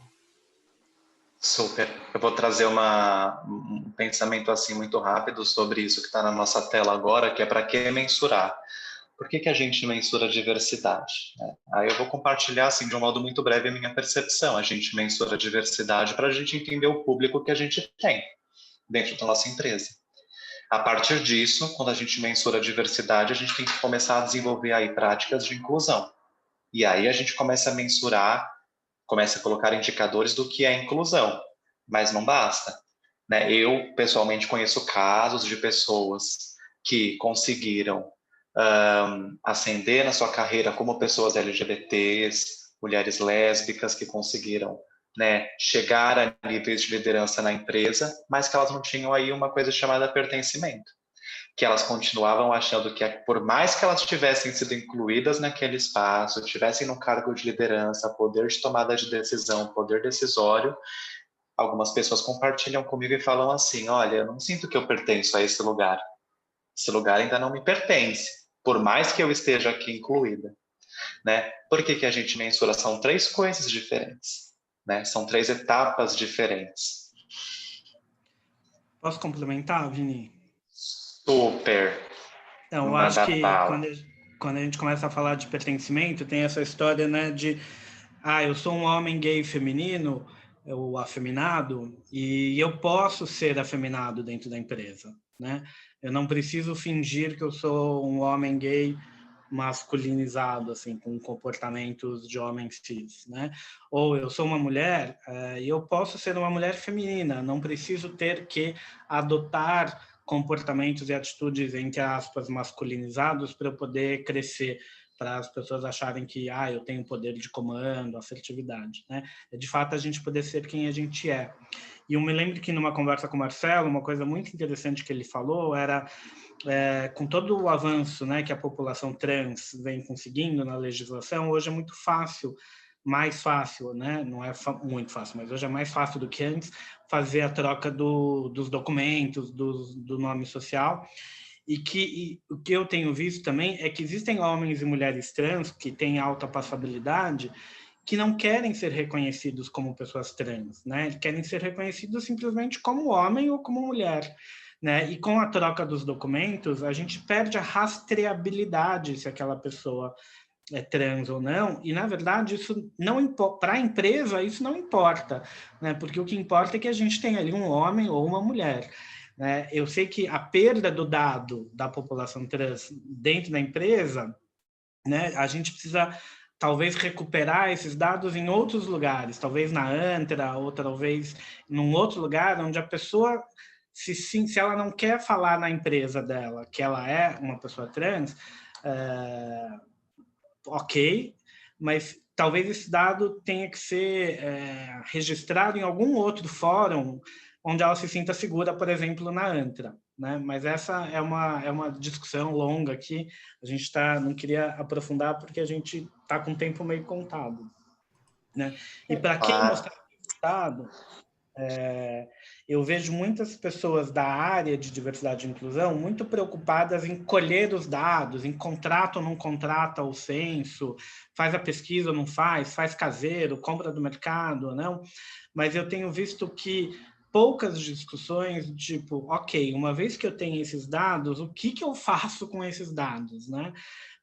Super. Eu vou trazer um pensamento assim muito rápido sobre isso que está na nossa tela agora, que é para que mensurar. Por que a gente mensura diversidade? Aí eu vou compartilhar assim, de um modo muito breve a minha percepção. A gente mensura diversidade para a gente entender o público que a gente tem dentro da nossa empresa. A partir disso, quando a gente mensura a diversidade, a gente tem que começar a desenvolver aí práticas de inclusão. E aí a gente começa a mensurar, começa a colocar indicadores do que é inclusão, mas não basta, né? Eu, pessoalmente, conheço casos de pessoas que conseguiram ascender na sua carreira como pessoas LGBTs, mulheres lésbicas que conseguiram, né, chegar a níveis de liderança na empresa, mas que elas não tinham aí uma coisa chamada pertencimento, que elas continuavam achando que, por mais que elas tivessem sido incluídas naquele espaço, tivessem no cargo de liderança, poder de tomada de decisão, poder decisório, algumas pessoas compartilham comigo e falam assim: olha, eu não sinto que eu pertenço a esse lugar ainda não me pertence, por mais que eu esteja aqui incluída, né? Por que a gente mensura? São 3 coisas diferentes, né? São 3 etapas diferentes. Posso complementar, Vini? Super. Então, eu acho que quando a gente começa a falar de pertencimento, tem essa história, né, de eu sou um homem gay feminino, ou afeminado, e eu posso ser afeminado dentro da empresa, né? Eu não preciso fingir que eu sou um homem gay masculinizado, assim, com comportamentos de homem cis, né? Ou eu sou uma mulher e eu posso ser uma mulher feminina, não preciso ter que adotar comportamentos e atitudes, entre aspas, masculinizados para eu poder crescer, para as pessoas acharem que eu tenho poder de comando, assertividade, né? É de fato a gente poder ser quem a gente é. E eu me lembro que numa conversa com o Marcelo, uma coisa muito interessante que ele falou era com todo o avanço, né, que a população trans vem conseguindo na legislação, hoje é muito fácil, mais fácil, né? Não é muito fácil, mas hoje é mais fácil do que antes fazer a troca dos documentos, do nome social. E o que eu tenho visto também é que existem homens e mulheres trans que têm alta passabilidade que não querem ser reconhecidos como pessoas trans, né? Querem ser reconhecidos simplesmente como homem ou como mulher, né? E com a troca dos documentos, a gente perde a rastreabilidade se aquela pessoa é trans ou não, e na verdade isso não importa, para a empresa isso não importa, né? Porque o que importa é que a gente tem ali um homem ou uma mulher. Eu sei que a perda do dado da população trans dentro da empresa, né, a gente precisa talvez recuperar esses dados em outros lugares, talvez na ANTRA, ou talvez num outro lugar onde a pessoa, se ela não quer falar na empresa dela que ela é uma pessoa trans, ok, mas talvez esse dado tenha que ser registrado em algum outro fórum onde ela se sinta segura, por exemplo, na ANTRA, né? Mas essa é uma discussão longa aqui, a gente não queria aprofundar porque a gente está com o tempo meio contado, né? E para quem mostrar o resultado, eu vejo muitas pessoas da área de diversidade e inclusão muito preocupadas em colher os dados, em contrata ou não contrata o censo, faz a pesquisa ou não faz caseiro, compra do mercado, não. Mas eu tenho visto que poucas discussões, tipo, ok, uma vez que eu tenho esses dados, o que eu faço com esses dados, né?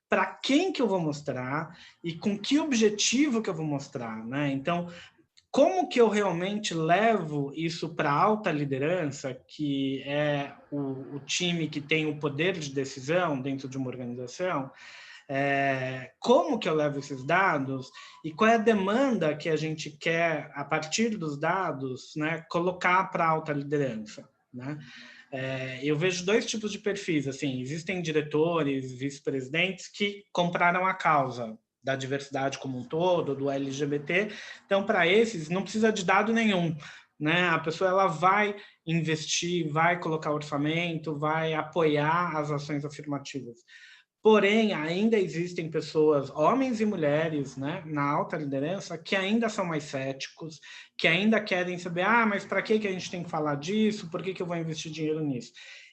Para quem que eu vou mostrar e com que objetivo que eu vou mostrar, né? Então, como que eu realmente levo isso para a alta liderança, que é o time que tem o poder de decisão dentro de uma organização? Como que eu levo esses dados e qual é a demanda que a gente quer, a partir dos dados, né, colocar para a alta liderança, né? Eu vejo 2 tipos de perfis, assim, existem diretores, vice-presidentes que compraram a causa da diversidade como um todo, do LGBT, então para esses não precisa de dado nenhum, né? A pessoa ela vai investir, vai colocar orçamento, vai apoiar as ações afirmativas. Porém, ainda existem pessoas, homens e mulheres, né, na alta liderança, que ainda são mais céticos, que ainda querem saber, mas para que a gente tem que falar disso? Por que eu vou investir dinheiro nisso?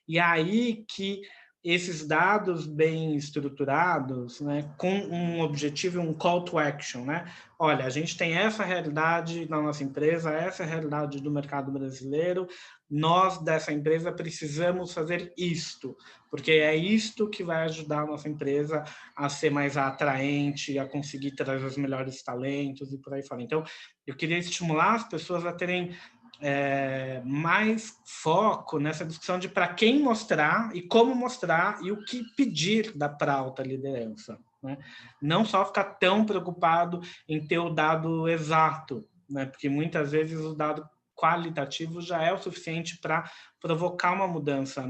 E aí que esses dados bem estruturados, né, com um objetivo, um call to action, né? Olha, a gente tem essa realidade na nossa empresa, essa realidade do mercado brasileiro, nós dessa empresa precisamos fazer isto, porque é isto que vai ajudar a nossa empresa a ser mais atraente, a conseguir trazer os melhores talentos e por aí fora. Então, eu queria estimular as pessoas a terem mais foco nessa discussão de para quem mostrar e como mostrar e o que pedir para a alta liderança, né? Não só ficar tão preocupado em ter o dado exato, né? Porque muitas vezes o dado qualitativo já é o suficiente para provocar uma mudança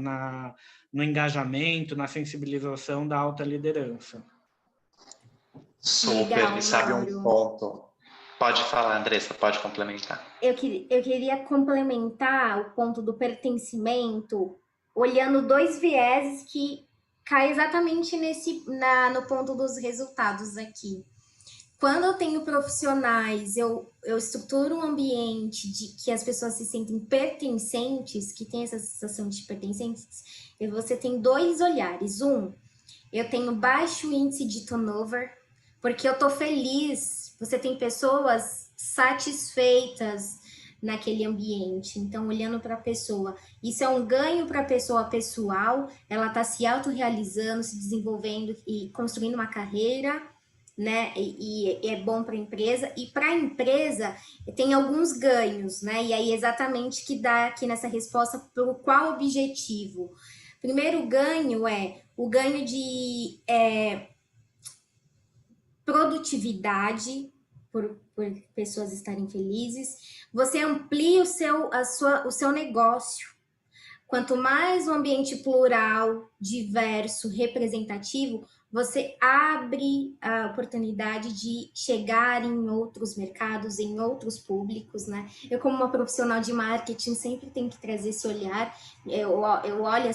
no engajamento, na sensibilização da alta liderança. Super, Legal, e sabe um Mauro. ponto? Pode falar, Andressa, pode complementar. Eu queria complementar o ponto do pertencimento, olhando 2 vieses que caem exatamente no ponto dos resultados aqui. Quando eu tenho profissionais, eu estruturo um ambiente de que as pessoas se sentem pertencentes, que tem essa sensação de pertencentes, e você tem 2 olhares. Eu tenho baixo índice de turnover, porque eu tô feliz, você tem pessoas satisfeitas naquele ambiente. Então, olhando para a pessoa, isso é um ganho para a pessoa pessoal, ela está se autorrealizando, se desenvolvendo e construindo uma carreira, né? E é bom para a empresa. E para a empresa tem alguns ganhos, né? E aí exatamente que dá aqui nessa resposta por qual objetivo. Primeiro ganho é o ganho de produtividade, por pessoas estarem felizes. Você amplia o seu negócio. Quanto mais um ambiente plural, diverso, representativo, você abre a oportunidade de chegar em outros mercados, em outros públicos, né? Eu, como uma profissional de marketing, sempre tenho que trazer esse olhar. Eu olho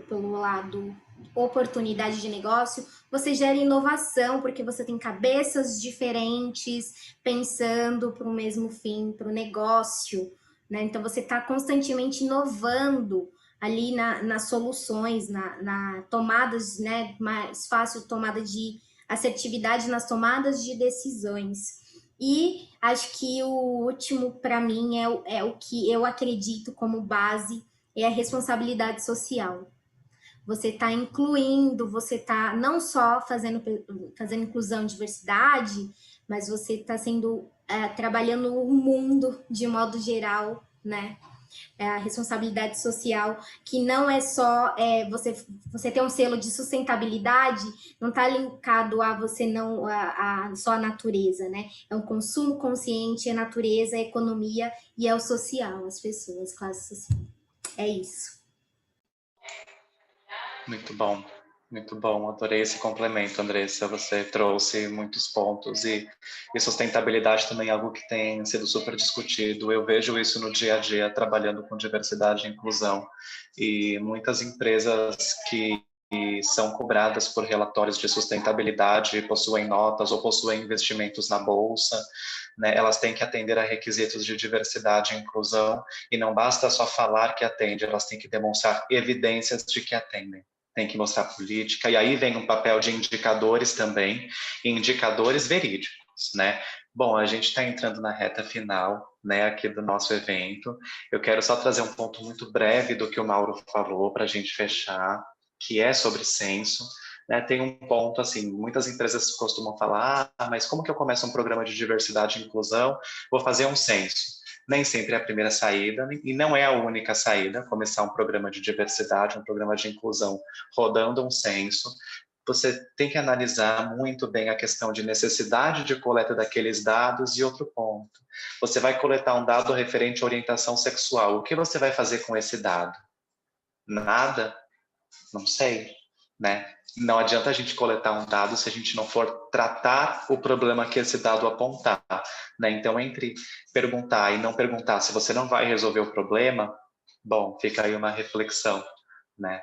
pelo lado oportunidade de negócio, você gera inovação, porque você tem cabeças diferentes pensando para o mesmo fim, para o negócio, né? Então, você está constantemente inovando ali nas soluções, na tomadas, né? Mais fácil tomada de assertividade nas tomadas de decisões. E acho que o último, para mim, é o que eu acredito como base, é a responsabilidade social. Você está incluindo, você está não só fazendo inclusão e diversidade, mas você está trabalhando o mundo de modo geral, né? A responsabilidade social, que não é só você ter um selo de sustentabilidade, não está linkado a você não só a natureza, né? É um consumo consciente, é a natureza, é a economia e é o social, as pessoas, classe social. É isso. Muito bom, adorei esse complemento, Andressa, você trouxe muitos pontos e sustentabilidade também é algo que tem sido super discutido, eu vejo isso no dia a dia, trabalhando com diversidade e inclusão, e muitas empresas que são cobradas por relatórios de sustentabilidade, possuem notas ou possuem investimentos na bolsa, né, elas têm que atender a requisitos de diversidade e inclusão, e não basta só falar que atende, elas têm que demonstrar evidências de que atendem. Tem que mostrar política, e aí vem um papel de indicadores também, indicadores verídicos, né? Bom, a gente está entrando na reta final, né, aqui do nosso evento. Eu quero só trazer um ponto muito breve do que o Mauro falou para a gente fechar, que é sobre censo. Né? Tem um ponto, assim, muitas empresas costumam falar, mas como que eu começo um programa de diversidade e inclusão? Vou fazer um censo. Nem sempre é a primeira saída, e não é a única saída, começar um programa de diversidade, um programa de inclusão, rodando um censo. Você tem que analisar muito bem a questão de necessidade de coleta daqueles dados e outro ponto. Você vai coletar um dado referente à orientação sexual. O que você vai fazer com esse dado? Nada? Não sei, né? Não adianta a gente coletar um dado se a gente não for tratar o problema que esse dado apontar, né? Então, entre perguntar e não perguntar, se você não vai resolver o problema, bom, fica aí uma reflexão, né?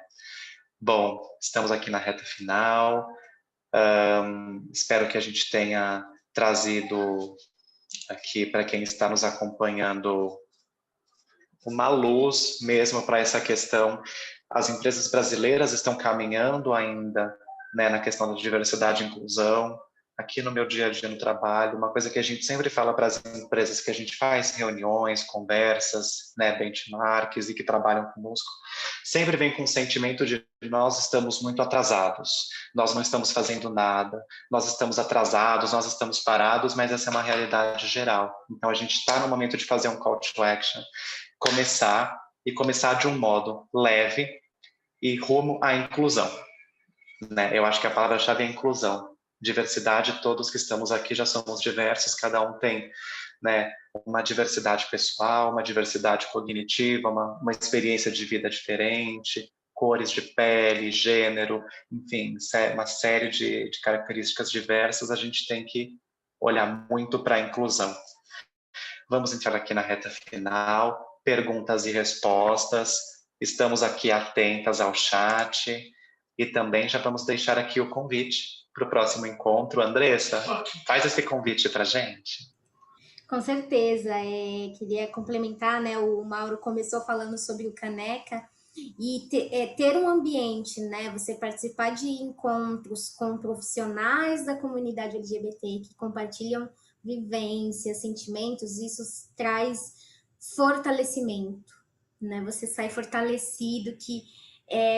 Bom, estamos aqui na reta final, espero que a gente tenha trazido aqui para quem está nos acompanhando uma luz mesmo para essa questão. As empresas brasileiras estão caminhando ainda, né, na questão da diversidade e inclusão, aqui no meu dia a dia no trabalho, uma coisa que a gente sempre fala para as empresas que a gente faz reuniões, conversas, né, benchmarks e que trabalham conosco, sempre vem com o sentimento de nós estamos muito atrasados, nós não estamos fazendo nada, nós estamos atrasados, nós estamos parados, mas essa é uma realidade geral. Então a gente está no momento de fazer um call to action, começar de um modo leve e rumo à inclusão, né? Eu acho que a palavra-chave é inclusão. Diversidade, todos que estamos aqui já somos diversos, cada um tem, né, uma diversidade pessoal, uma diversidade cognitiva, uma experiência de vida diferente, cores de pele, gênero, enfim, uma série de características diversas. A gente tem que olhar muito para a inclusão. Vamos entrar aqui na reta final, perguntas e respostas. Estamos aqui atentas ao chat e também já vamos deixar aqui o convite para o próximo encontro. Andressa, faz esse convite para a gente. Com certeza. Queria complementar, né? O Mauro começou falando sobre o Caneca e ter um ambiente, né? Você participar de encontros com profissionais da comunidade LGBT que compartilham vivências, sentimentos, isso traz fortalecimento, né? Você sai fortalecido que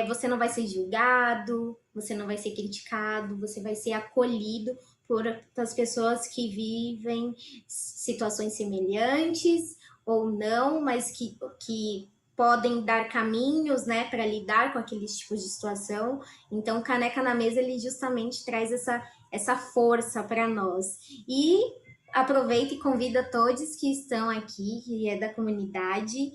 você não vai ser julgado, você não vai ser criticado, você vai ser acolhido por as pessoas que vivem situações semelhantes ou não, mas que podem dar caminhos, né, para lidar com aqueles tipos de situação. Então, Caneca na Mesa, ele justamente traz essa força para nós. E aproveita e convida todos que estão aqui, que é da comunidade,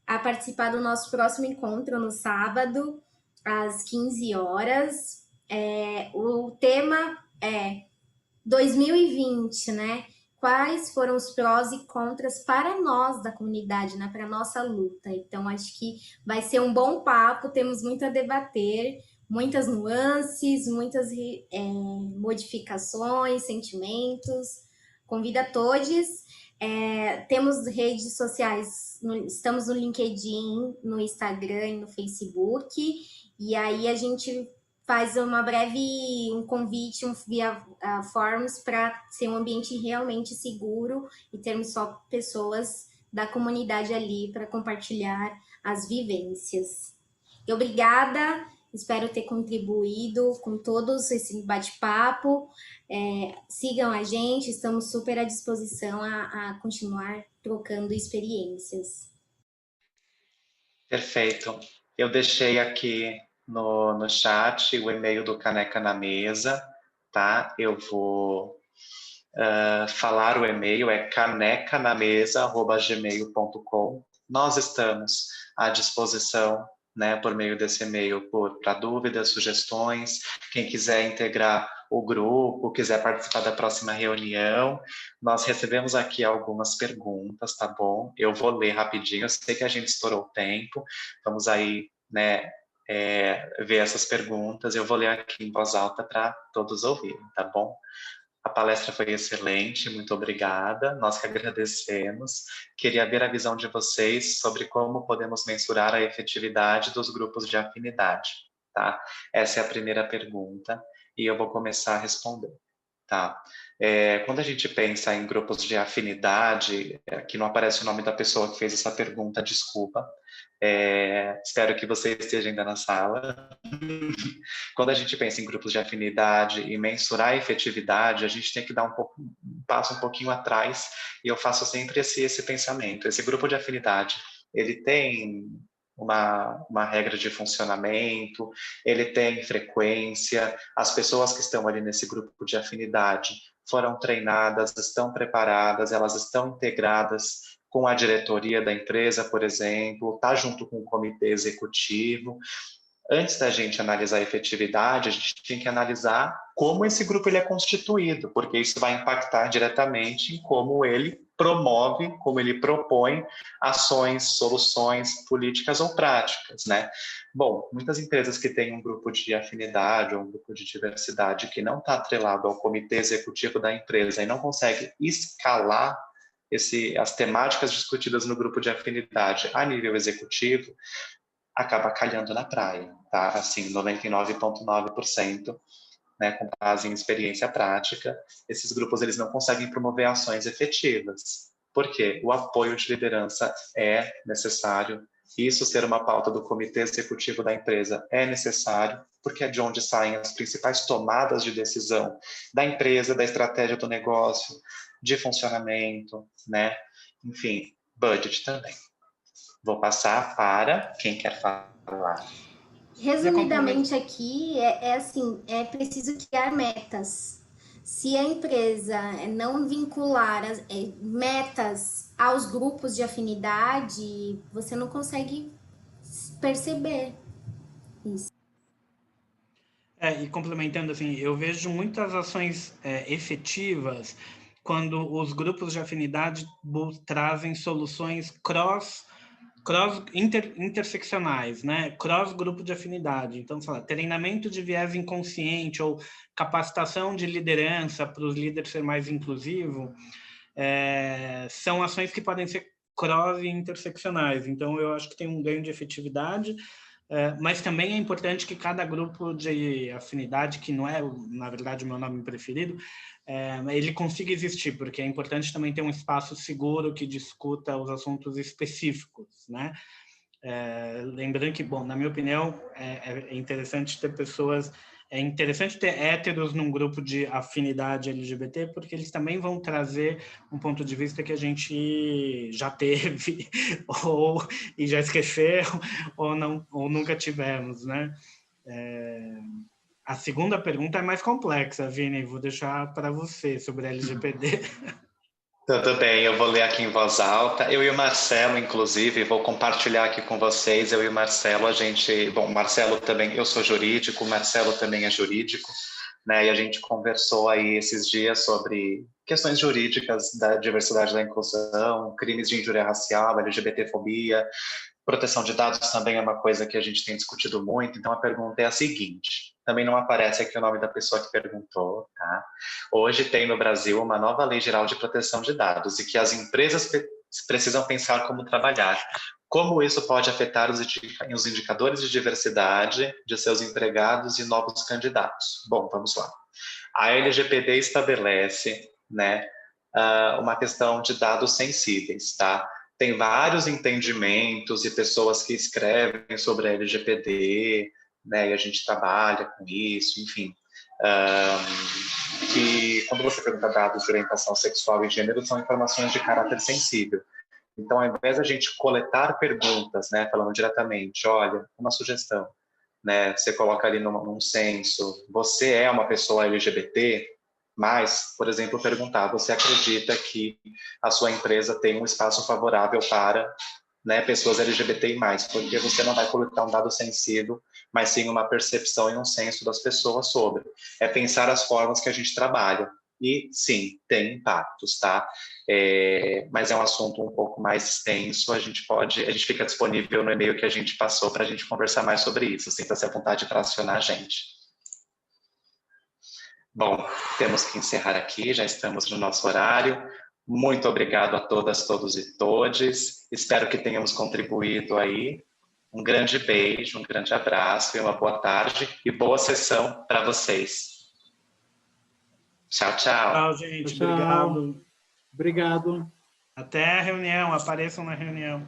a participar do nosso próximo encontro no sábado, às 15 horas. O tema é 2020, né? Quais foram os prós e contras para nós da comunidade, né? Para a nossa luta. Então, acho que vai ser um bom papo, temos muito a debater, muitas nuances, muitas modificações, sentimentos. Convido a todos. Temos redes sociais, estamos no LinkedIn, no Instagram e no Facebook, e aí a gente faz um convite via Forms para ser um ambiente realmente seguro e termos só pessoas da comunidade ali para compartilhar as vivências. E obrigada, espero ter contribuído com todos esse bate-papo. Sigam a gente, estamos super à disposição a continuar trocando experiências. Perfeito. Eu deixei aqui no chat o e-mail do Caneca na Mesa, tá? Eu vou falar o e-mail, é canecanamesa@gmail.com. Nós estamos à disposição, né, por meio desse e-mail, para dúvidas, sugestões. Quem quiser integrar o grupo, quiser participar da próxima reunião, nós recebemos aqui algumas perguntas, tá bom? Eu vou ler rapidinho, eu sei que a gente estourou o tempo, vamos aí, né, ver essas perguntas. Eu vou ler aqui em voz alta para todos ouvirem, tá bom? A palestra foi excelente, muito obrigada, nós que agradecemos. Queria ver a visão de vocês sobre como podemos mensurar a efetividade dos grupos de afinidade, tá? Essa é a primeira pergunta e eu vou começar a responder, tá? Quando a gente pensa em grupos de afinidade, aqui não aparece o nome da pessoa que fez essa pergunta, desculpa. Espero que você esteja ainda na sala. Quando a gente pensa em grupos de afinidade e mensurar a efetividade, a gente tem que dar um passo um pouquinho atrás, e eu faço sempre esse pensamento. Esse grupo de afinidade, ele tem uma regra de funcionamento, ele tem frequência, as pessoas que estão ali nesse grupo de afinidade foram treinadas, estão preparadas, elas estão integradas com a diretoria da empresa, por exemplo, está junto com o comitê executivo. Antes da gente analisar a efetividade, a gente tem que analisar como esse grupo ele é constituído, porque isso vai impactar diretamente em como ele promove, como ele propõe ações, soluções, políticas ou práticas, né? Bom, muitas empresas que têm um grupo de afinidade ou um grupo de diversidade que não está atrelado ao comitê executivo da empresa e não consegue escalar as temáticas discutidas no grupo de afinidade a nível executivo, acaba calhando na praia, tá? Assim, 99,9% né, com base em experiência prática, esses grupos eles não conseguem promover ações efetivas. Por quê? O apoio de liderança é necessário, isso ser uma pauta do comitê executivo da empresa é necessário, porque é de onde saem as principais tomadas de decisão da empresa, da estratégia do negócio, de funcionamento, né? Enfim, budget também. Vou passar para quem quer falar. Resumidamente aqui, assim, é preciso criar metas. Se a empresa não vincular metas aos grupos de afinidade, você não consegue perceber isso. E complementando, assim, eu vejo muitas ações efetivas quando os grupos de afinidade trazem soluções interseccionais, né? Cross grupo de afinidade. Então, sei lá, treinamento de viés inconsciente ou capacitação de liderança para os líderes ser mais inclusivo, são ações que podem ser cross e interseccionais. Então, eu acho que tem um ganho de efetividade, mas também é importante que cada grupo de afinidade, que não é, na verdade, o meu nome preferido, ele consiga existir, porque é importante também ter um espaço seguro que discuta os assuntos específicos, né? Lembrando que, bom, na minha opinião, é interessante ter pessoas, é interessante ter héteros num grupo de afinidade LGBT, porque eles também vão trazer um ponto de vista que a gente já teve, e já esqueceu, ou nunca tivemos, né? A segunda pergunta é mais complexa, Vini, vou deixar para você sobre LGPD. Tudo bem, eu vou ler aqui em voz alta. Eu e o Marcelo, inclusive, vou compartilhar aqui com vocês. Eu e o Marcelo, o Marcelo também, eu sou jurídico, o Marcelo também é jurídico, né? E a gente conversou aí esses dias sobre questões jurídicas da diversidade, da inclusão, crimes de injúria racial, LGBTfobia, proteção de dados também é uma coisa que a gente tem discutido muito. Então a pergunta é a seguinte, também não aparece aqui o nome da pessoa que perguntou, tá? Hoje tem no Brasil uma nova lei geral de proteção de dados e que as empresas precisam pensar como trabalhar. Como isso pode afetar os indicadores de diversidade de seus empregados e novos candidatos? Bom, vamos lá. A LGPD estabelece, né, uma questão de dados sensíveis, tá? Tem vários entendimentos e pessoas que escrevem sobre a LGPD, né, e a gente trabalha com isso, enfim. Que quando você pergunta dados de orientação sexual e gênero, são informações de caráter sensível. Então, ao invés da gente coletar perguntas, né, falando diretamente, olha, uma sugestão, né, você coloca ali num censo, você é uma pessoa LGBT? Mas, por exemplo, perguntar, você acredita que a sua empresa tem um espaço favorável para, né, pessoas LGBTI+, porque você não vai coletar um dado sensível, mas sim uma percepção e um senso das pessoas sobre. É pensar as formas que a gente trabalha. E, sim, tem impactos, tá? Mas é um assunto um pouco mais extenso, a gente fica disponível no e-mail que a gente passou para a gente conversar mais sobre isso, sinta-se à vontade para acionar a gente. Bom, temos que encerrar aqui, já estamos no nosso horário. Muito obrigado a todas, todos e todes. Espero que tenhamos contribuído aí. Um grande beijo, um grande abraço e uma boa tarde e boa sessão para vocês. Tchau, tchau. Tchau, gente. Tchau. Obrigado. Obrigado. Até a reunião. Apareçam na reunião.